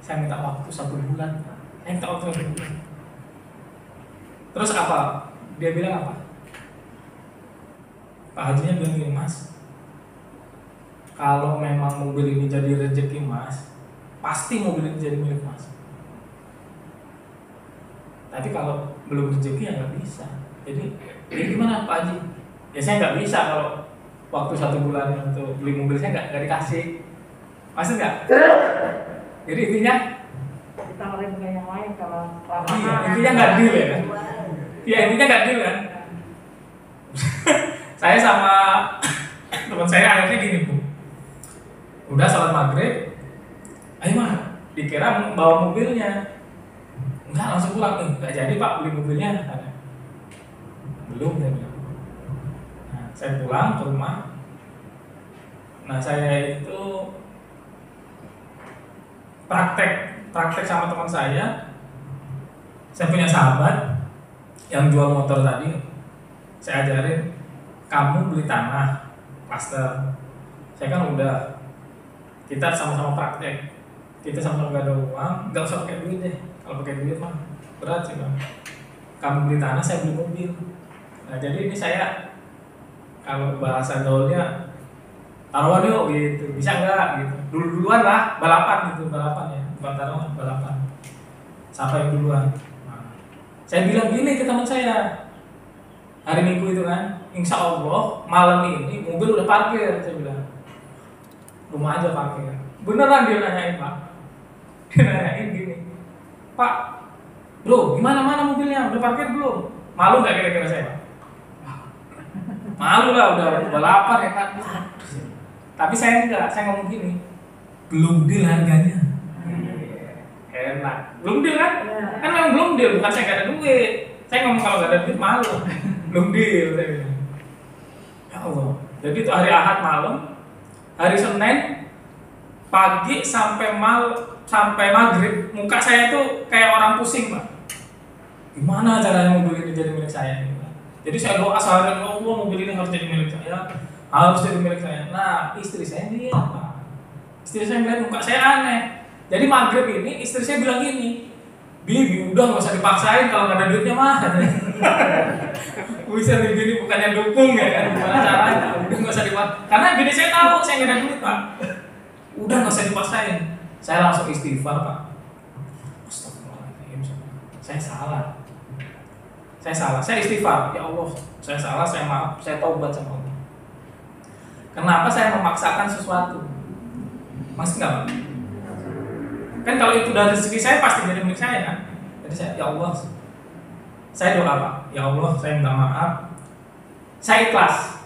Saya minta waktu 1 bulan. Saya minta waktu 1 bulan. Terus apa? Dia bilang apa? Pak Hajinya bilang gini, Mas, kalau memang mobil ini jadi rezeki Mas, pasti mobil ini jadi milik Mas. Tapi kalau belum rezeki ya nggak bisa. Jadi gimana Pak Haji? Ya saya nggak bisa kalau waktu 1 bulan untuk beli mobil saya nggak dikasih. Maksud nggak? Jadi intinya ditawarin ke yang lain kalau iya, intinya nggak deal ya kan? Iya intinya nggak deal kan? Saya sama teman saya akhirnya gini Bu, udah salat maghrib, ayo mah dikira bawa mobilnya, enggak langsung pulang, nggak jadi Pak beli mobilnya, belum saya bilang. Nah, saya pulang ke rumah, nah saya itu praktek sama teman saya punya sahabat yang jual motor tadi, saya ajarin, kamu beli tanah, klaster. Saya kan udah, kita sama-sama praktek, kita sama-sama gak ada uang, gak usah pakai duit deh. Kalau pakai duit mah berat sih Bang. Kamu beli tanah, saya beli mobil. Nah jadi ini saya, kalau bahasa gaulnya, taruhan yuk gitu, bisa nggak gitu. Duluan lah, balapan gitu, balapan ya, bukan taruhan, balapan. Siapa yang duluan? Nah, saya bilang gini ke teman saya, hari Minggu itu kan, insya Allah malam ini mobil udah parkir, saya bilang. Rumah aja parkir. Beneran dia nanyain Pak. Dia nanyain gini, Pak, bro, gimana mana mobilnya? Udah parkir belum? Malu nggak kira-kira saya Pak? Malu lah, udah balapan ya kan. Tapi saya enggak, saya ngomong gini, belum deal harganya. Enak, belum deal kan? Kan memang belum deal, bukan saya nggak ada duit. Saya ngomong kalau nggak ada duit malu. Belum deal saya bilang. Ya Allah. Jadi itu hari Ahad malam, hari Senin pagi sampai maghrib, muka saya itu kayak orang pusing Pak. Gimana caranya mobil ini jadi milik saya? Jadi saya doa seharian, ya Allah mobil ini harus jadi milik saya, harus jadi milik saya. Nah istri saya lihat Pak, istri saya melihat muka saya aneh. Jadi maghrib ini istri saya bilang gini, Bibi udah nggak usah dipaksain kalau nggak ada duitnya mah. Bisa begini bukannya dukung ya kan, gimana caranya? Udah nggak usah dipaksain. Karena bini saya tahu saya nggak ada duit Pak. Udah nggak usah dipaksain. Saya langsung istighfar Pak. Astagfirullahaladzim, saya salah. Saya istighfar. Ya Allah, saya salah, saya maaf, saya taubat sama Allah. Kenapa saya memaksakan sesuatu? Masih nggak Pak? Kan kalau itu dari rezeki saya pasti jadi milik saya kan. Jadi saya, ya Allah, saya doa Pak, ya Allah saya minta maaf, saya ikhlas.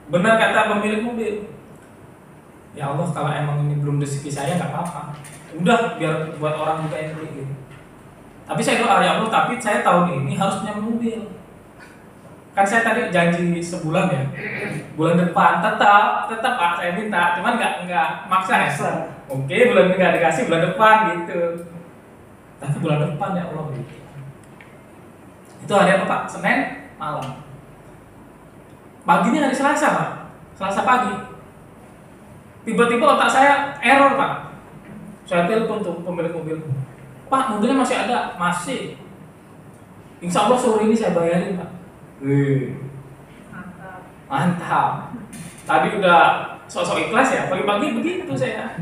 Benar kata pemilik mobil, ya Allah kalau emang ini belum rezeki saya nggak apa-apa, udah biar buat orang juga yang beli gitu. Tapi saya doa ya Allah, tapi saya tahun ini harus punya mobil. Kan saya tadi janji sebulan ya, bulan depan tetap Pak saya minta, cuman nggak maksa ya. Oke, bulan ini nggak dikasih, bulan depan gitu. Tapi bulan depan ya Allah gitu. Itu hari apa Pak? Senin malam. paginya hari Selasa Pak, Selasa pagi. Tiba-tiba otak saya error Pak. Saya telepon tuh pemilik mobil, Pak mobilnya masih ada, masih. Insya Allah sore ini saya bayarin Pak. Mantap. Tadi udah sosok ikhlas ya, pagi-pagi begitu saya.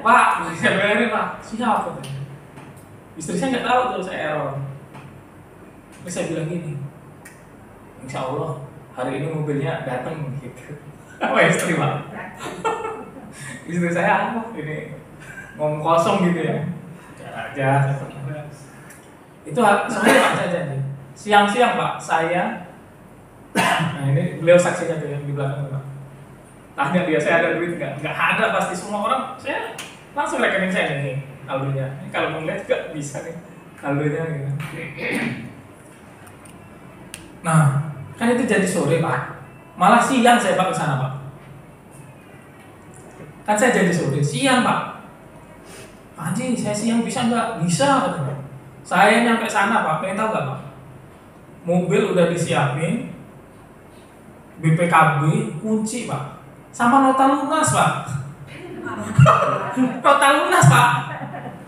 Pak, saya bayarin Pak. Siap. Istri saya nggak tahu tuh saya error. Terus saya bilang gini, Insya Allah hari ini mobilnya datang gitu. Apa istri Pak? Istri saya apa? Ini ngomong kosong gitu ya. Aja. Itu sebenarnya Pak saya janji. Siang-siang Pak saya, nah ini beliau saksinya tuh yang di belakang Pak. Tanya dia saya ada duit nggak? Nggak ada pasti semua orang. Saya langsung rekening saya nih saldonya. Ini kalau mau lihat nggak bisa nih saldonya gitu. Nah, kan itu jadi sore Pak. Malah siang saya Pak ke sana Pak. Kan saya jadi sore, siang Pak. Pak Haji, saya siang bisa nggak? Bisa katanya. Saya nyampe sana Pak, pengen tahu nggak Pak? Mobil udah disiapin, BPKB, kunci Pak, sama nota lunas Pak. Nota lunas Pak.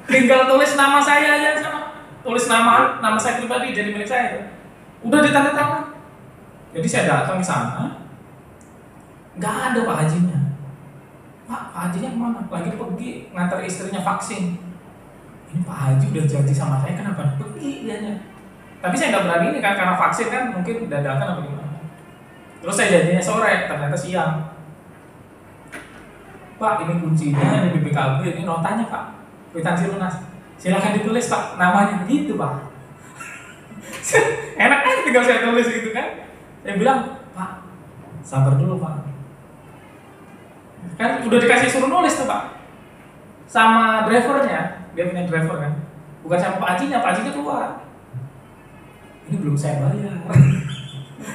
Tinggal tulis nama saya aja sama tulis nama saya pribadi jadi milik saya itu. Udah ditandatangan. Jadi saya datang ke sana, nggak ada Pak Hajinya. Pak Hajinya kemana? Lagi pergi ngantar istrinya vaksin. Ini Pak Haji udah janji sama saya, kenapa pergi dianya? Tapi saya nggak berani ini kan karena vaksin kan mungkin dadakan apa gimana. Terus saya janjinya sore, ternyata siang. Pak ini kuncinya, ini BPKB, ini notanya Pak, kwitansi lunas. Silahkan ditulis Pak, namanya gitu Pak. Enak aja tinggal saya tulis gitu kan. Saya bilang, Pak, sabar dulu Pak. Kan udah dikasih suruh nulis tuh Pak. Sama drivernya, dia punya driver kan. Bukan sama Pak Hajinya keluar. Ini belum saya bayar.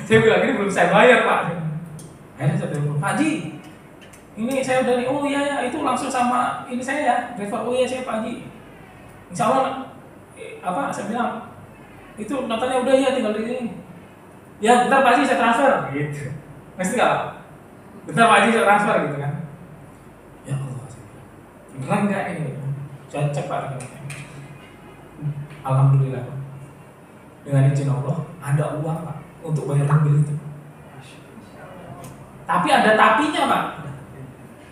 Saya bilang ini belum saya bayar Pak. Akhirnya saya telepon, Pak Haji, ini saya udah nih, oh iya ya, itu langsung sama ini saya ya, driver, oh iya saya Pak Haji. Insya Allah, saya bilang, itu notanya udah ya tinggal di sini. Ya bentar Pak Haji saya transfer gitu. Ngerti nggak Pak? Bentar Pak Haji saya transfer gitu kan. Ya Allah, beneran nggak ini? Saya cek Pak. Alhamdulillah Pak. Dengan izin Allah ada uang Pak untuk bayar mobil itu. Tapi ada tapinya Pak.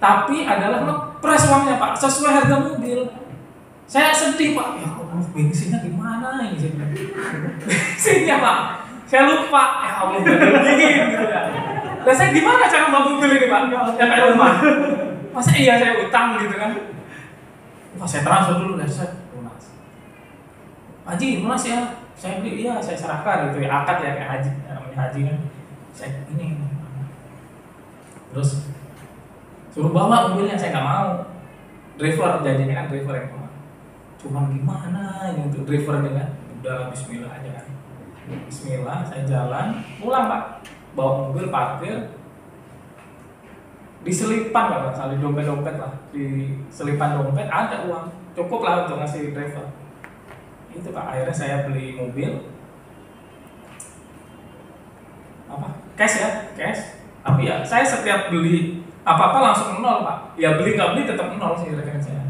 Tapi adalah ngepres uangnya Pak sesuai harga mobil. Saya sedih Pak. Ya Allah, bensinnya gimana ini saya bilang. Bensinnya Pak. Saya lupa, ya Allah dingin gitu ya. Lah saya gimana cara membangun mobil ini Pak? Ya kayak rumah. Masa iya saya utang gitu kan? Wah saya transfer dulu lah, saya lunas. Haji lunas ya, saya beli iya saya serahkan gitu ya akad ya kayak haji, namanya haji kan. Saya ini. Terus suruh bawa mobilnya saya nggak mau. Driver janjinya kan driver yang bawa. Cuman gimana ini untuk drivernya kan? Udah Bismillah aja kan. Bismillah, saya jalan, pulang Pak, bawa mobil parkir, di selipan Pak, di dompet lah, di selipan dompet ada uang, cukup lah untuk ngasih driver. Itu Pak, akhirnya saya beli mobil, cash ya, cash. Tapi ya saya setiap beli apa-apa langsung nol Pak, ya beli nggak beli tetap nol sih rekening saya.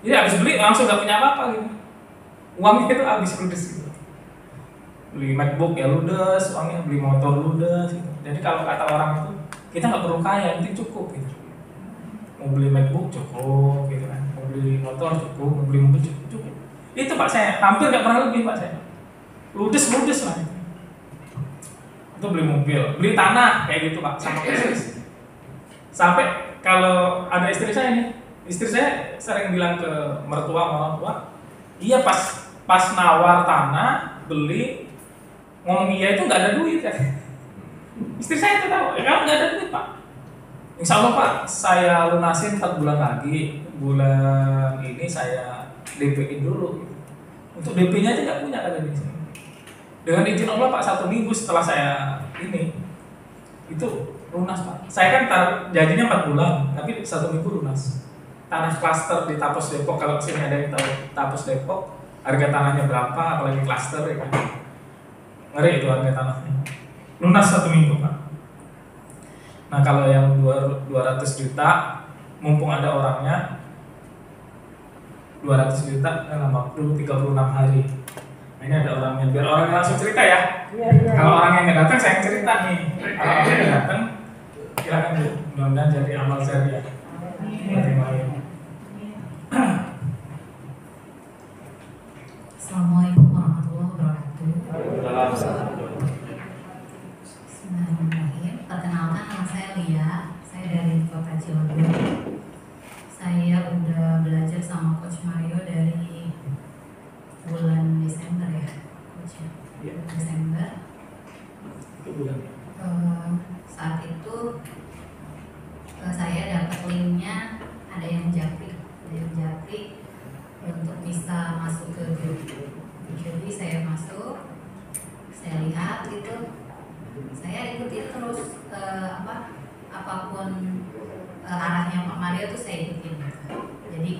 Jadi habis beli langsung nggak punya apa-apa gitu, uangnya itu habis ludes gitu. Beli MacBook ya ludes, uangnya beli motor ludes gitu. Jadi kalau kata orang itu kita nggak perlu kaya, yang penting cukup gitu. Mau beli MacBook cukup gitu kan, mau beli motor cukup, mau beli mobil cukup. Itu Pak saya hampir nggak pernah lebih Pak saya. Ludes lah. Itu beli mobil, beli tanah kayak gitu Pak sama bisnis. Sampai kalau ada istri saya nih, istri saya sering bilang ke mertua orang tua, dia pas nawar tanah beli ngomong iya itu nggak ada duit kan. Istri saya itu tahu, kamu nggak ada duit Pak. Insya Allah Pak, saya lunasin 4 bulan lagi. Bulan ini saya DP-in dulu. Untuk DP-nya aja nggak punya ada di sini. Dengan izin Allah Pak, 1 minggu setelah saya ini itu lunas Pak. Saya kan janjinya 4 bulan, tapi 1 minggu lunas. Tanah klaster di Tapos Depok, kalau sini ada yang tahu Tapos Depok, harga tanahnya berapa, apalagi klaster ya kan. Ngeri itu harga tanahnya. lunas 1 minggu Pak. Nah kalau yang 200 juta mumpung ada orangnya 200 juta dalam waktu 36 hari. Nah ini ada orangnya, biar orangnya langsung cerita ya. Iya. Kalau orang yang nggak datang saya yang cerita nih. Kalau orang yang nggak datang silakan Bu, mudah-mudahan jadi amal jariah. Assalamualaikum warahmatullahi wabarakatuh. Bismillahirrahmanirrahim. Perkenalkan, nama saya Lia. Saya dari kota Cilegon. Saya udah belajar sama Coach Mario dari bulan Desember ya, Coach ya. Desember. Saat itu saya dapat linknya, ada yang japri untuk bisa masuk ke grup. Jadi saya masuk, saya lihat gitu, saya ikutin terus apapun arahnya Pak Mario tuh saya ikutin gitu. Jadi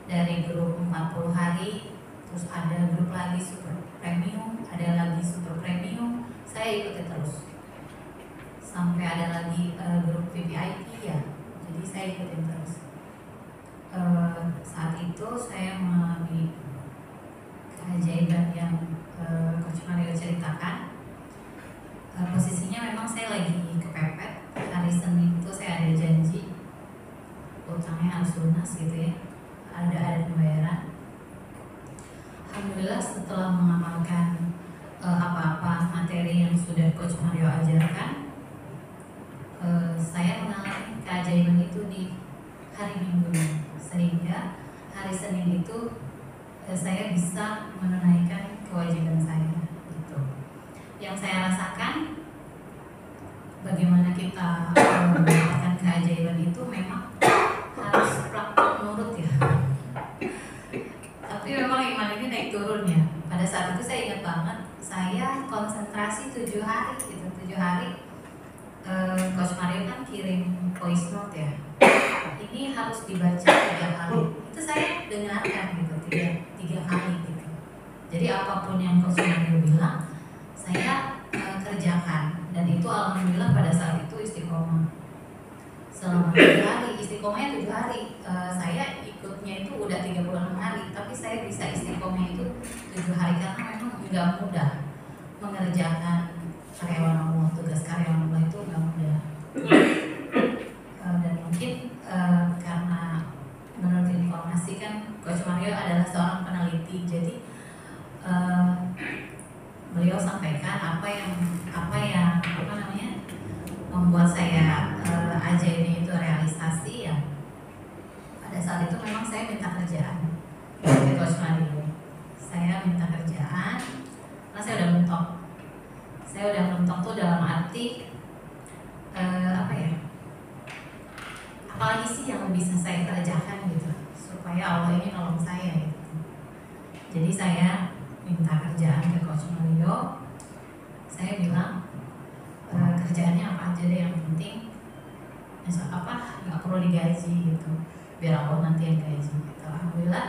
dari grup 40 hari, terus ada grup lagi super premium, ada lagi super premium, saya ikutin terus sampai ada lagi grup VIP ya. Jadi saya ikutin terus. Saat itu saya mengalami keajaiban yang Coach Mario ceritakan. Posisinya memang saya lagi kepepet. Hari Senin itu saya ada janji utangnya harus lunas gitu ya, ada pembayaran. Alhamdulillah setelah mengamalkan apa-apa materi yang sudah Coach Mario ajarkan, saya mengalami keajaiban itu di hari Minggu, sehingga hari Senin itu saya bisa menunaikan kewajiban saya gitu. Yang saya rasakan, bagaimana kita mendapatkan keajaiban itu memang harus praktek nurut ya. Tapi memang iman ini naik turun ya. Pada saat itu saya ingat banget, saya konsentrasi 7 hari gitu, 7 hari. Coach Mario kan kirim voice note ya. Ini harus dibaca 3 kali. Itu saya dengarkan gitu, 3 kali gitu. Jadi apapun yang Coach Mario bilang, saya kerjakan. Dan itu alhamdulillah pada saat itu istiqomah. Selama 7 hari, istiqomahnya 7 hari. Saya ikutnya itu udah 36 hari, tapi saya bisa istiqomah itu 7 hari karena memang nggak mudah mengerjakan karyawan Allah, tugas karyawan Allah itu nggak mudah. Dan mungkin karena menurut informasi kan Coach Mario adalah seorang peneliti, jadi beliau sampaikan apa yang membuat saya ajaibnya itu realisasi ya. Pada saat itu memang saya minta kerjaan dari Coach Mario. Saya minta kerjaan karena saya udah mentok. Saya udah mentok tuh dalam arti apalagi sih yang bisa saya kerjakan gitu supaya Allah ini nolong saya gitu. Jadi saya minta kerjaan ke Coach Mario. Saya bilang kerjaannya apa aja deh, yang penting nggak perlu digaji gitu, biar Allah nanti yang gaji gitu. Alhamdulillah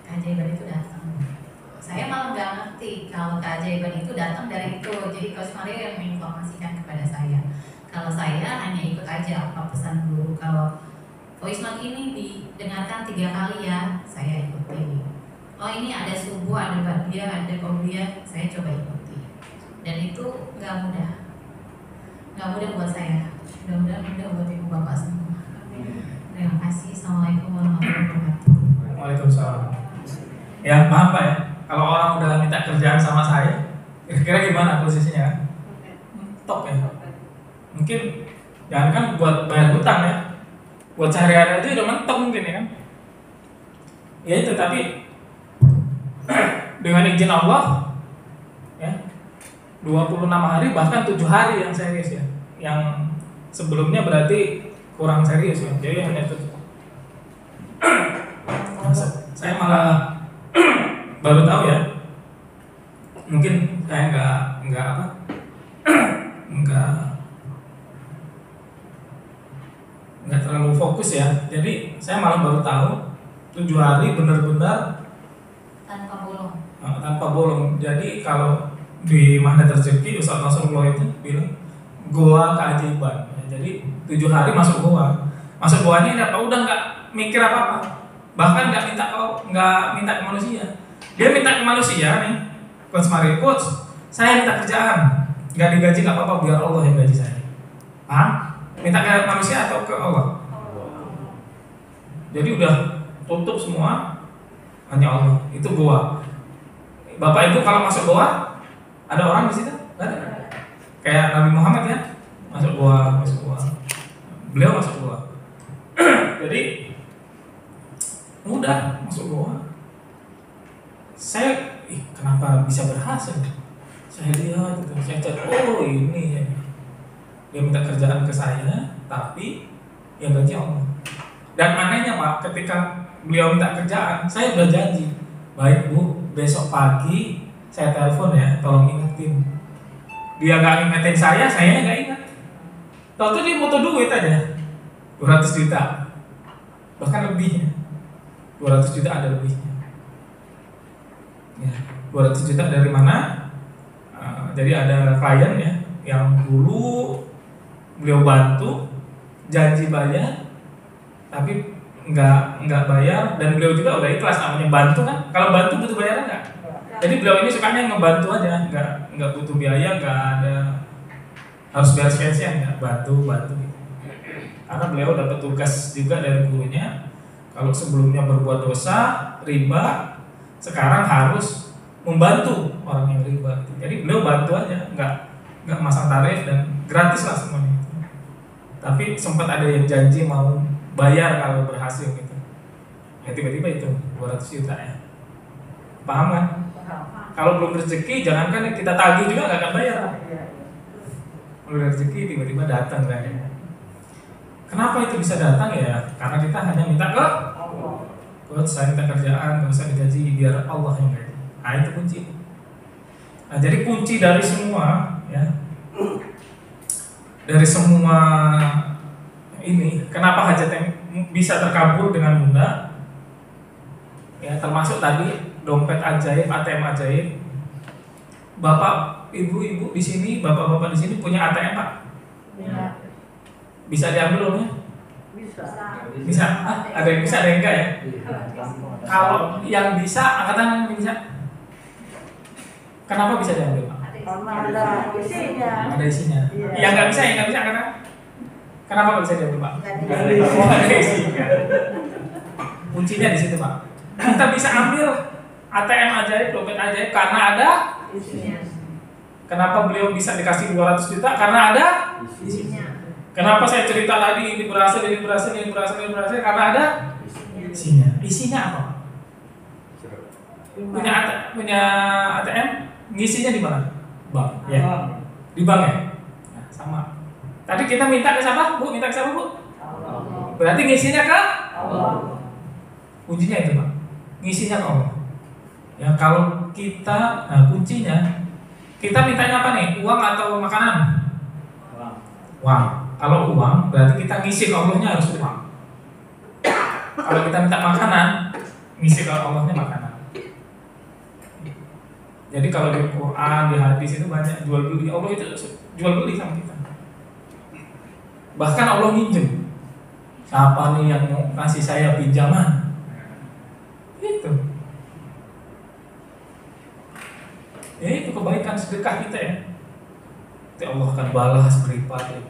keajaiban itu datang. Saya malah nggak ngerti kalau keajaiban itu datang dari itu. Jadi Coach Mario yang menginformasikan kepada saya. Kalau saya hanya ikut aja apa pesan guru. Kalau voice note ini didengarkan 3 kali ya, saya ikuti. Oh ini ada subuh, ada ba'diyah, ada qobliyah, saya coba ikuti. Dan itu nggak mudah buat saya. Mudah-mudahan mudah buat ibu bapak semua. Terima kasih. Assalamualaikum warahmatullahi wabarakatuh. Waalaikumsalam. Ya maaf Pak ya, kalau orang udah minta kerjaan sama saya, kira-kira gimana posisinya? Top ya. Mungkin jangan kan buat bayar hutang ya, buat sehari-hari aja udah mentok mungkin ya kan. Ya itu, tapi dengan izin Allah ya 26 hari bahkan 7 hari yang serius ya. Yang sebelumnya berarti kurang serius ya. Jadi hanya itu. Saya malah baru tahu ya. Mungkin saya nggak terlalu fokus ya. Jadi saya malah baru tahu 7 hari benar-benar Tanpa bolong. tanpa bolong. Jadi kalau di Magnet Rezeki Ustaz Nasrullah itu bilang goa keajaiban. Jadi 7 hari masuk goa. Masuk goanya udah nggak mikir apa-apa. Bahkan nggak minta ke manusia. Dia minta ke manusia nih, Coach Mario, Coach, saya minta kerjaan, nggak digaji nggak apa-apa, biar Allah yang gaji saya. Paham? Minta ke manusia atau ke Allah? Jadi udah tutup semua, hanya Allah. Itu goa. Bapak Ibu kalau masuk goa, ada orang di situ? Nggak ada. Kayak Nabi Muhammad ya, masuk goa. Beliau masuk goa. Jadi udah masuk goa. Saya, kenapa bisa berhasil? Saya lihat gitu, saya cek, oh ini ya. Dia minta kerjaan ke saya, tapi yang gaji Allah. Dan anehnya Pak, ketika beliau minta kerjaan, saya udah janji, baik Bu, besok pagi saya telepon ya, tolong ingetin. Dia nggak ingetin saya nggak ingat. Tahu dia butuh duit aja, 200 juta, bahkan lebihnya, 200 juta ada lebihnya. Ya, 200 juta dari mana? Jadi ada klien ya, yang dulu beliau bantu, janji bayar, tapi nggak bayar, dan beliau juga udah ikhlas, namanya bantu kan. Kalau bantu butuh bayaran nggak? Jadi beliau ini sukanya ngebantu aja, nggak butuh biaya, nggak ada harus bayar sekian, nggak bantu gitu. Karena beliau dapat tugas juga dari gurunya, kalau sebelumnya berbuat dosa, riba, sekarang harus membantu orang yang riba. Jadi beliau bantu aja, nggak masang tarif dan gratis lah semuanya. Tapi sempat ada yang janji mau bayar kalau berhasil gitu. Ya tiba-tiba itu 200 juta ya. Paham kan? Kalau belum rezeki, jangankan kita tagih juga nggak akan bayar. Belum rezeki tiba-tiba datang kan. Kenapa itu bisa datang ya? Karena kita hanya minta ke Allah. Saya minta kerjaan, nggak usah digaji, biar Allah yang gaji. Nah itu kunci. Nah jadi kunci dari semua ya, dari semua ini, kenapa hajat yang bisa terkabul dengan mudah? Ya termasuk tadi dompet ajaib, ATM ajaib. Bapak, ibu-ibu di sini, bapak-bapak di sini punya ATM Pak? Ya. Bisa diambil loh ya? Bisa? Ada yang bisa, ada yang enggak ya? Kalau yang bisa, angkatan yang bisa. Kenapa bisa diambil Pak? Karena ada isinya. Ada isinya. Iya. Yang nggak bisa angkatan. Kenapa nggak bisa diambil Pak? Nggak ada Oh, ada isinya. Kuncinya di situ Pak. Kita bisa ambil ATM ajaib, dompet ajaib karena ada isinya. Kenapa beliau bisa dikasih 200 juta? Karena ada Isinya. Kenapa saya cerita tadi ini berhasil karena ada isinya. Isinya apa? Punya ATM, ngisinya di mana? Bank. Ya. Di bank ya? Nah, sama. Tadi kita minta ke siapa? Bu, minta ke siapa, Bu? Berarti ngisinya ke Allah. Kuncinya itu, Pak. Ngisinya ke Allah. Ya, kalau kita, nah kuncinya kita mintanya apa nih? Uang atau makanan? Uang. Kalau uang, berarti kita ngisi ke Allahnya harus uang. Kalau kita minta makanan, ngisi ke Allahnya makanan. Jadi kalau di Quran, di hadis itu banyak jual beli. Allah itu jual beli sama kita. Bahkan Allah minjem. Siapa nih yang mau kasih saya pinjaman? Itu. Ya itu kebaikan sedekah kita ya. Nanti Allah akan balas berlipat.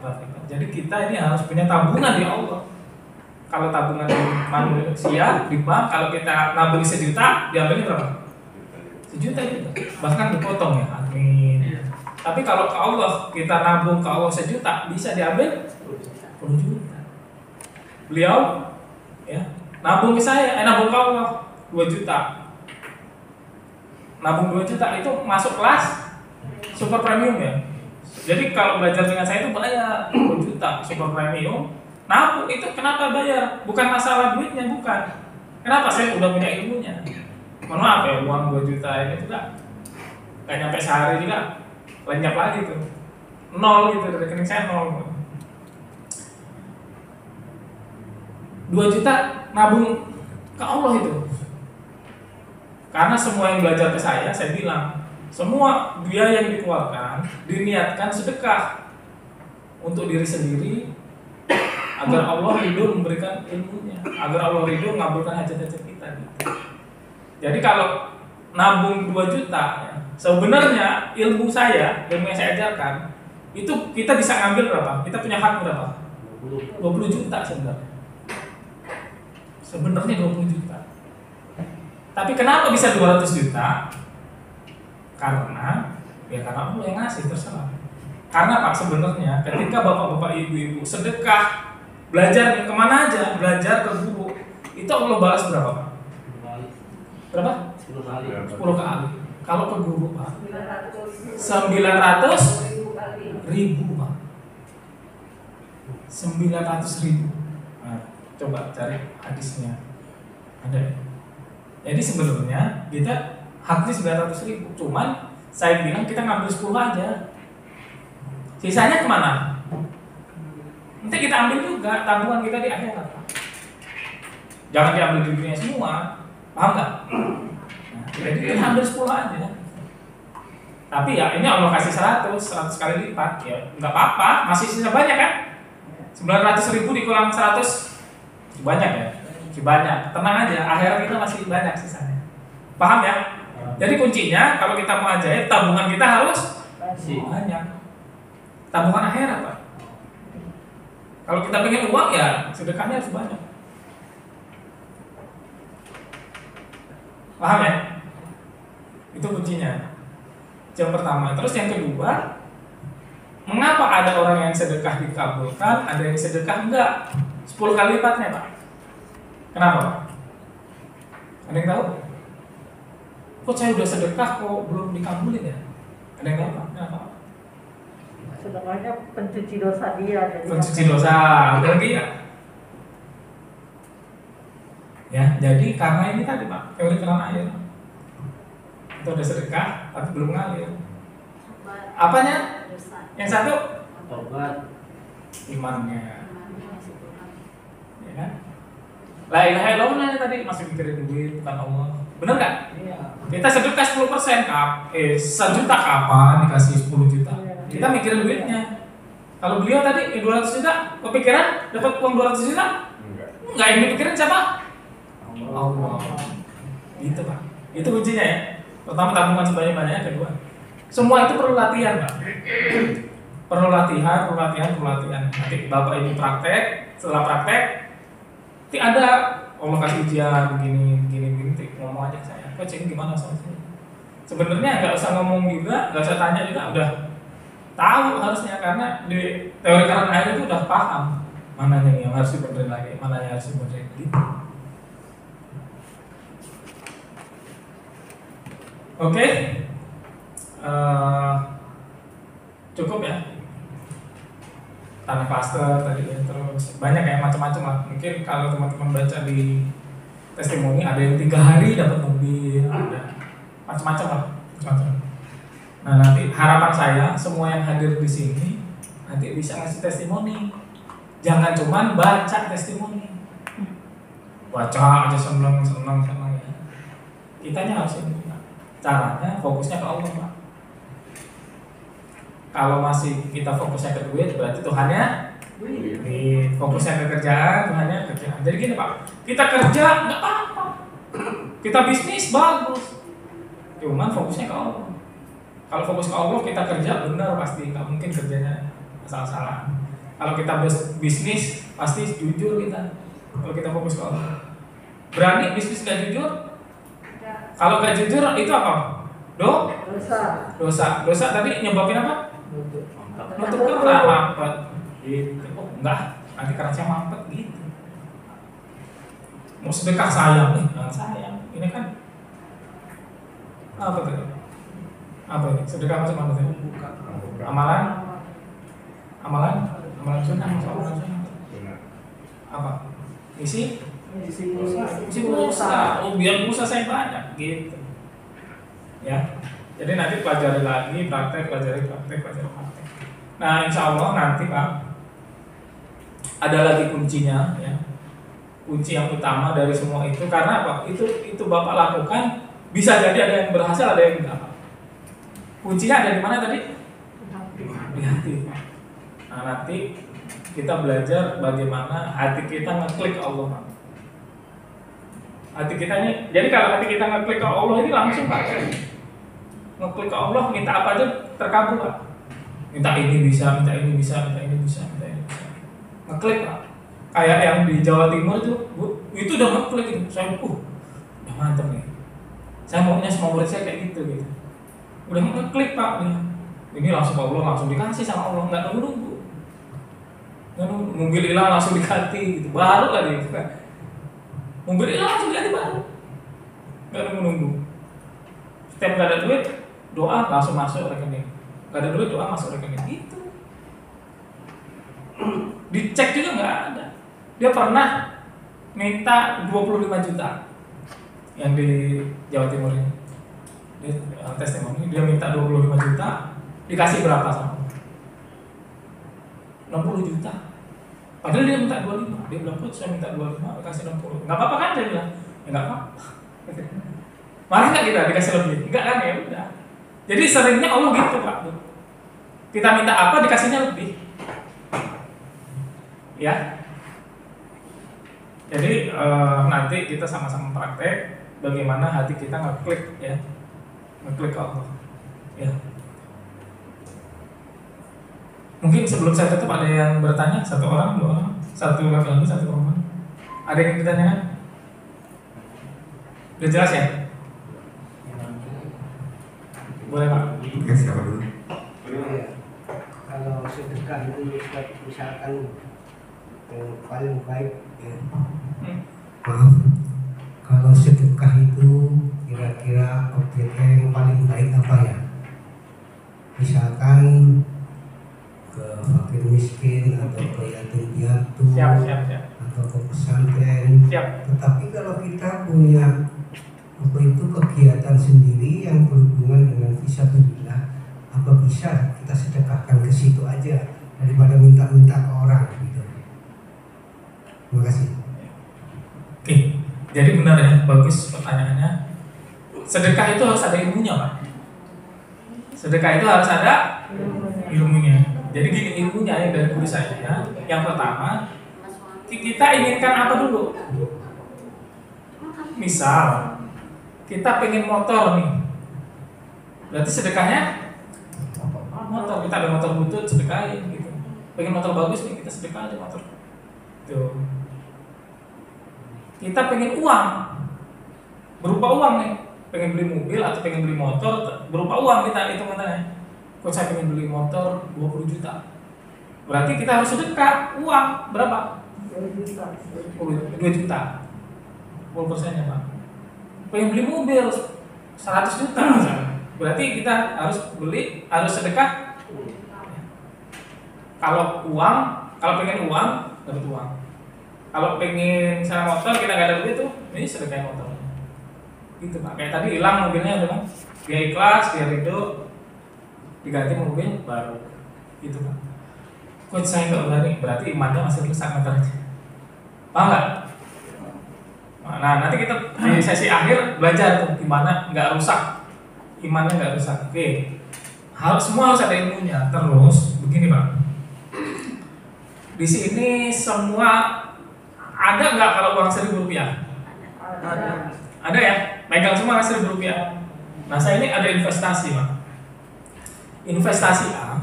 Jadi kita ini harus punya tabungan di Allah. Kalau tabungan di manusia di bank, kalau kita nabung 1 juta, diambilnya berapa? 1 juta juga. Bahkan dipotong ya. Amin. Tapi kalau ke Allah, kita nabung ke Allah 1 juta, bisa diambil 10 juta. Beliau ya, nabung ke saya, nabung ke Allah 2 juta. Nabung 2 juta itu masuk kelas super premium ya. Jadi kalau belajar dengan saya itu bayar 2 juta super premium. Nabung itu kenapa bayar? Bukan masalah duitnya, bukan. Kenapa? Saya udah punya ilmunya. Mohon maaf ya, uang 2 juta ini juga gak nyampe sehari juga lenyap lagi tuh. 0 gitu, dari rekening saya 0. 2 juta nabung ke Allah itu. Karena semua yang belajar ke saya bilang, Semua biaya yang dikeluarkan diniatkan sedekah untuk diri sendiri agar Allah ridho memberikan ilmunya, agar Allah ridho mengabulkan hajat-hajat kita gitu. Jadi kalau nabung 2 juta ya, sebenarnya ilmu yang saya ajarkan itu kita bisa ngambil berapa? Kita punya hak berapa? 20 juta sebenarnya. Sebenarnya 20 juta. Tapi kenapa bisa 200 juta? Karena Allah yang ngasih, terserah. Karena Pak sebenarnya ketika bapak-bapak ibu-ibu sedekah belajar nih, kemana aja, belajar ke guru, itu Allah balas berapa Pak? Berapa? 10 kali. 10 kali. Kalau ke guru Pak 900 900.000 Pak. 900.000. Nah, coba cari hadisnya. Ada ya? Jadi sebenarnya kita habis 900.000, cuman saya bilang kita ngambil 10 aja. Sisanya kemana? Nanti kita ambil juga tabungan kita di akhirat. Jangan diambil di dunia semua, paham nggak? Nah, jadi kita ambil 10 aja. Tapi ya ini Allah kasih 100 kali lipat, ya nggak apa-apa, masih sisa banyak kan? 900.000 dikulang 100 banyak ya? Masih banyak, tenang aja, akhirat kita masih banyak sisanya. Paham ya? Jadi kuncinya kalau kita mau ajaib, tabungan kita harus banyak. Tabungan akhirat Pak. Kalau kita pengen uang ya sedekahnya harus banyak. Paham ya? Itu kuncinya. Yang pertama. Terus yang kedua, mengapa ada orang yang sedekah dikabulkan, ada yang sedekah enggak? 10 kali lipatnya Pak. Kenapa Pak? Ada yang tahu? Kok saya udah sedekah kok belum dikabulin ya? Ada yang tahu Pak? Kenapa? sedekahnya pencuci dosa dia. Jadi Pencuci dosa, berarti ya. Ya, jadi karena ini tadi Pak, teori keran air. Itu udah sedekah, tapi belum ngalir. Apanya? Yang satu? Tobat. Imannya. Ya kan? La ilaha illallah tadi masih mikirin duit bukan Allah. Benar nggak? Iya. Kita sedekah 10% kap, 1 juta kapan dikasih 10 juta? Kita mikirin duitnya. Kalau beliau tadi 200 juta, kepikiran dapat uang 200 juta? Enggak, yang dipikirin siapa? Allah. Gitu Pak. Itu kuncinya ya. Pertama tabungan sebanyak-banyaknya, kedua. Semua itu perlu latihan Pak. Perlu latihan. Nanti Bapak Ibu praktek, setelah praktek nanti ada Allah kasih ujian begini, ngomong aja saya. Coach ini gimana soalnya? Sebenarnya nggak usah ngomong juga, nggak usah tanya juga, udah tahu harusnya karena di teori keran air itu udah paham mananya yang harus dibenerin lagi, mananya harus dibenerin gitu. Oke, cukup ya. Tanah klaster tadi ya, terus banyak ya macam-macam lah. Mungkin kalau teman-teman baca di testimoni ada yang 3 hari dapat mobil, ada macam-macam lah, macam-macam. Nah nanti harapan saya semua yang hadir di sini nanti bisa ngasih testimoni. Jangan cuman baca testimoni, baca aja seneng ya. Kitanya harus ini. Caranya fokusnya ke Allah Pak. Kalau masih kita fokusnya ke duit berarti Tuhannya duit. Fokusnya ke kerjaan, Tuhannya kerjaan. Jadi gini Pak, kita kerja nggak apa-apa, kita bisnis bagus, cuman fokusnya ke Allah. Kalau fokus ke Allah kita kerja benar pasti, nggak mungkin kerjanya salah-salah. Kalau kita bisnis pasti jujur kita. Kalau kita fokus ke Allah, berani bisnis nggak jujur. Kalau nggak jujur itu apa? Dosa tadi nyebabin apa? Nutup keran, mampet gitu. Oh enggak, nanti kerannya mampet gitu. Mau sedekah sayang nih, jangan sayang. Ini kan apa tadi? Apa ini? Sedekah macam apa tadi? Amalan sunnah, amalan sunnah. Apa? Isi pulsa. Oh biar pulsa saya banyak gitu. Ya. Jadi nanti pelajari lagi, pelajari praktek. Nah insya Allah nanti Pak ada lagi kuncinya ya. Kunci yang utama dari semua itu karena apa? Itu Bapak lakukan bisa jadi ada yang berhasil, ada yang enggak. Kuncinya ada di mana tadi? Di hati. Nah, nanti kita belajar bagaimana hati kita ngeklik Allah. Hati kita ini, jadi kalau hati kita ngeklik ke Allah ini langsung Pak. Ngeklik ke Allah, minta apa aja terkabul Pak. Minta ini bisa, minta ini bisa, minta ini bisa, minta ini bisa. Ngeklik Pak. Kayak yang di Jawa Timur itu, Bu, itu udah ngeklik gitu. Saya udah mantep nih. Saya maunya semua murid saya kayak gitu gitu. Udah ngeklik Pak. Ini langsung Allah langsung dikasih sama Allah, nggak nunggu. Mobil hilang langsung diganti gitu. Baru lah dia. Mobil hilang langsung diganti baru. Nggak nunggu. Setiap nggak ada duit, doa langsung masuk rekening. Nggak ada duit, doa masuk rekening. Gitu. Dicek juga nggak ada. Dia pernah minta 25 juta yang di Jawa Timur ini. Dia testimoni, dia minta 25 juta, dikasih berapa sama? 60 juta. Padahal dia minta 25. Dia bilang, "Coach, saya minta 25, dikasih 60." Enggak apa-apa kan dia bilang? Ya enggak apa-apa. Marah enggak kita dikasih lebih? Enggak kan, ya udah. Jadi seringnya Allah gitu, Pak. Kita minta apa dikasihnya lebih. Ya. Jadi nanti kita sama-sama praktek bagaimana hati kita ngeklik ya. Ngeklik Allah. Ya. Mungkin sebelum saya tutup ada yang bertanya, satu orang, dua orang, satu laki-laki, satu perempuan. Ada yang ditanyakan? Udah jelas ya? Boleh Pak. Oke, siapa dulu? Iya. Kalau sedekah itu misalkan yang paling baik ya. Maaf, kalau sedekah itu kira-kira objeknya yang paling baik apa ya? Misalkan ke fakir miskin atau ke yatim piatu Siap. atau ke pesantren. Siap. Tetapi kalau kita punya apa itu kegiatan sendiri yang berhubungan dengan fisabilillah, apa bisa kita sedekahkan ke situ aja daripada minta-minta ke orang gitu. Terima kasih. Oke, jadi benar ya, bagus pertanyaannya. Sedekah itu harus ada ilmunya Pak. Sedekah itu harus ada ilmunya. Jadi gini ilmunya yang dari guru saya ya. Yang pertama, kita inginkan apa dulu? Misal kita pengen motor nih, berarti sedekahnya motor. Kita ada motor butut, sedekahin gitu. Pengen motor bagus nih, kita sedekahin motor. Tuh. Kita pengen uang, berupa uang nih. Pengen beli mobil atau pengen beli motor, berupa uang kita hitungannya. Kok saya pengen beli motor 20 juta. Berarti kita harus sedekah uang berapa? 2 juta. 2 juta. 10%-nya Pak. Pengen beli mobil 100 juta misalnya. Berarti kita harus sedekah. Kalau pengen uang, dapat uang. Kalau pengen misalnya motor kita nggak ada duit tuh, ini sedekah motor. Gitu Pak. Kayak tadi hilang mobilnya kan. Dia ikhlas, dia ridho, diganti mobil baru. Gitu Pak. Coach saya nggak berani, berarti imannya masih rusak motornya. Paham nggak? Nah nanti kita di sesi akhir belajar tuh gimana nggak rusak, imannya nggak rusak. Oke, semua harus ada ilmunya. Terus begini Pak, di sini semua ada nggak kalau uang Rp1.000? Ada ya, pegang semua Rp1.000. Nah saya ini ada investasi Pak. Investasi A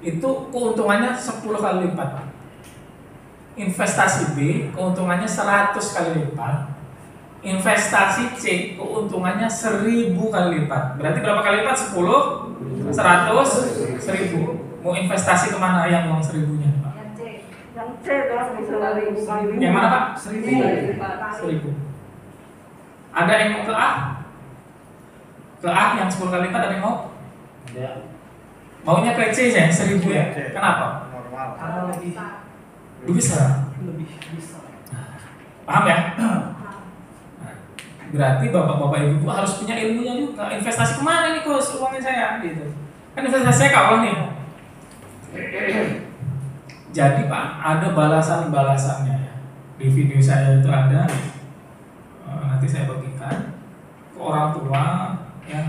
itu keuntungannya 10 kali lipat Pak. Investasi B keuntungannya 100 kali lipat. Investasi C keuntungannya 1000 kali lipat. Berarti berapa kali lipat? 10, 100, 1000. Mau investasi kemana yang uang 1000-nya Pak? Yang C dong, bisa 1000 kali. Yang mana Pak? 1000. 1000. Ada yang mau ke A? Ke A yang 10 kali lipat ada yang mau? Maunya ke C ya, 1000 ya? Kenapa? Karena lebih Bisa. bisa. Paham ya? Berarti bapak-bapak ibu harus punya ilmunya juga. Investasi kemana nih Coach uangnya saya? Gitu. Kan investasi saya kawan nih. Jadi Pak, ada balasan-balasannya ya. Di video saya itu ada. Nanti saya bagikan ke orang tua ya.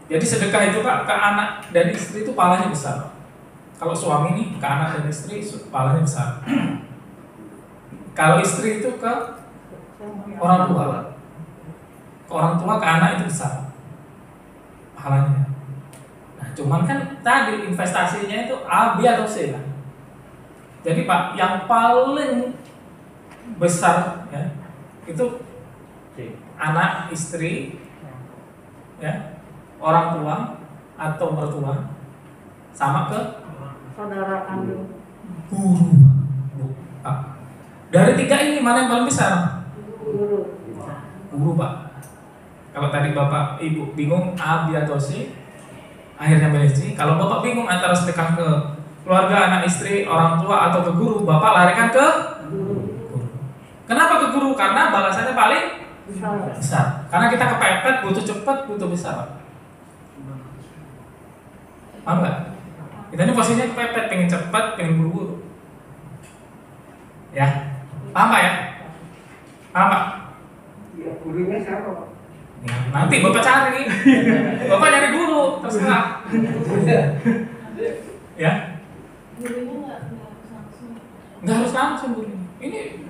Jadi sedekah itu Pak ke anak dan istri itu pahalanya besar. Kalau suami nih ke anak dan istri pahalanya besar. Kalau istri itu ke orang tua, ke orang tua ke anak itu besar pahalanya. Nah, cuman kan tadi investasinya itu A, B atau C kan. Jadi Pak, yang paling besar ya itu anak, istri, ya, orang tua atau mertua, sama ke Saudara kandung. guru. Pak. Dari tiga ini mana yang paling besar? Guru. Guru Pak. Kalau tadi Bapak Ibu bingung A, B atau C, akhirnya milih C. Kalau Bapak bingung antara sedekah ke keluarga, anak, istri, orang tua atau ke guru, Bapak larikan ke Guru. guru. Kenapa ke guru? Karena balasannya paling Besar. besar. Karena kita kepepet, butuh cepat, butuh besar. Paham nggak? Kita ini posisinya kepepet, pengen cepat, pengen buru-buru. Ya, paham Pak ya? Paham Pak? Ya, gurunya siapa, Pak? Ya, nanti Bapak cari. Bapak nyari guru, terserah. Ya, Gurunya nggak harus langsung. nggak harus langsung guru. Ini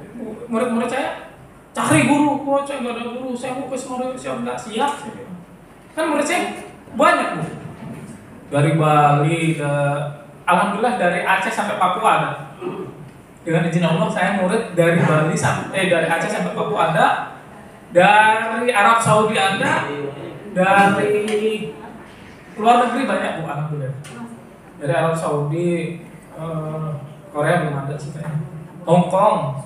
murid-murid saya cari guru, kok saya nggak ada guru, saya mau ke Semarang, saya nggak siap. Kan murid saya banyak Bu. Dari Bali ke, alhamdulillah dari Aceh sampai Papua ada. Dengan izin Allah saya murid dari Bali sampai dari Aceh sampai Papua ada, dari Arab Saudi ada, dari luar negeri banyak Bu, alhamdulillah. Dari Arab Saudi, Korea belum ada sih kayaknya. Hong Kong,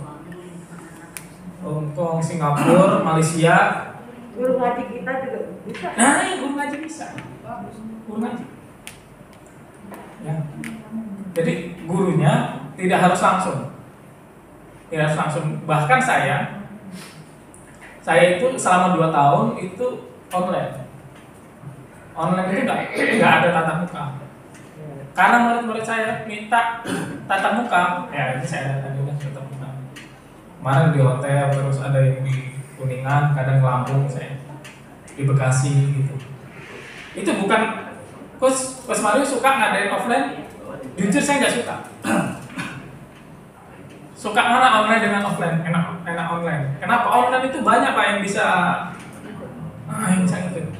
Singapura, Malaysia. Guru ngaji kita juga bisa. Nah, guru ngaji bisa. Guru ngaji. Ya. Jadi gurunya tidak harus langsung. Tidak harus langsung. Bahkan saya itu selama 2 tahun itu online. Online itu nggak ada tatap muka. Karena murid-murid saya minta tatap muka, ya ini saya datang juga tatap muka. Kemarin di hotel, terus ada yang di Kuningan, kadang Lampung, saya di Bekasi gitu. Itu bukan Coach Mario suka ngadain offline. Jujur saya nggak suka. Suka mana online dengan offline? Enak online. Kenapa? Online itu banyak Pak yang bisa yang saya ngerti.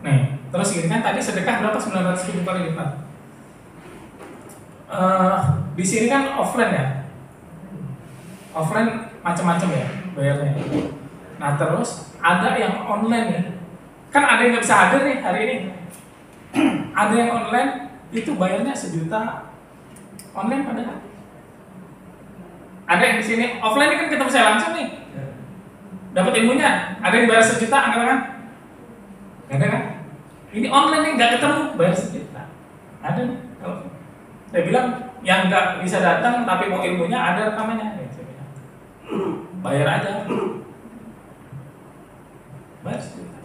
Nih, terus gini kan tadi sedekah berapa 900.000 kali lipat. Di sini kan offline ya. Offline macam-macam ya bayarnya. Nah terus ada yang online ya. Kan ada yang nggak bisa hadir nih hari ini. Ada yang online itu bayarnya 1 juta. Online padahal. Ada yang di sini offline ini kan ketemu saya langsung nih. Dapat ilmunya. Ada yang bayar 1 juta angkat tangan. Gak ada kan? Ini online nih nggak ketemu bayar 1 juta. Ada nih. Kalau saya bilang yang nggak bisa datang tapi mau ilmunya ada rekamannya. Ya, saya bilang. Bayar aja. Bayar 1 juta.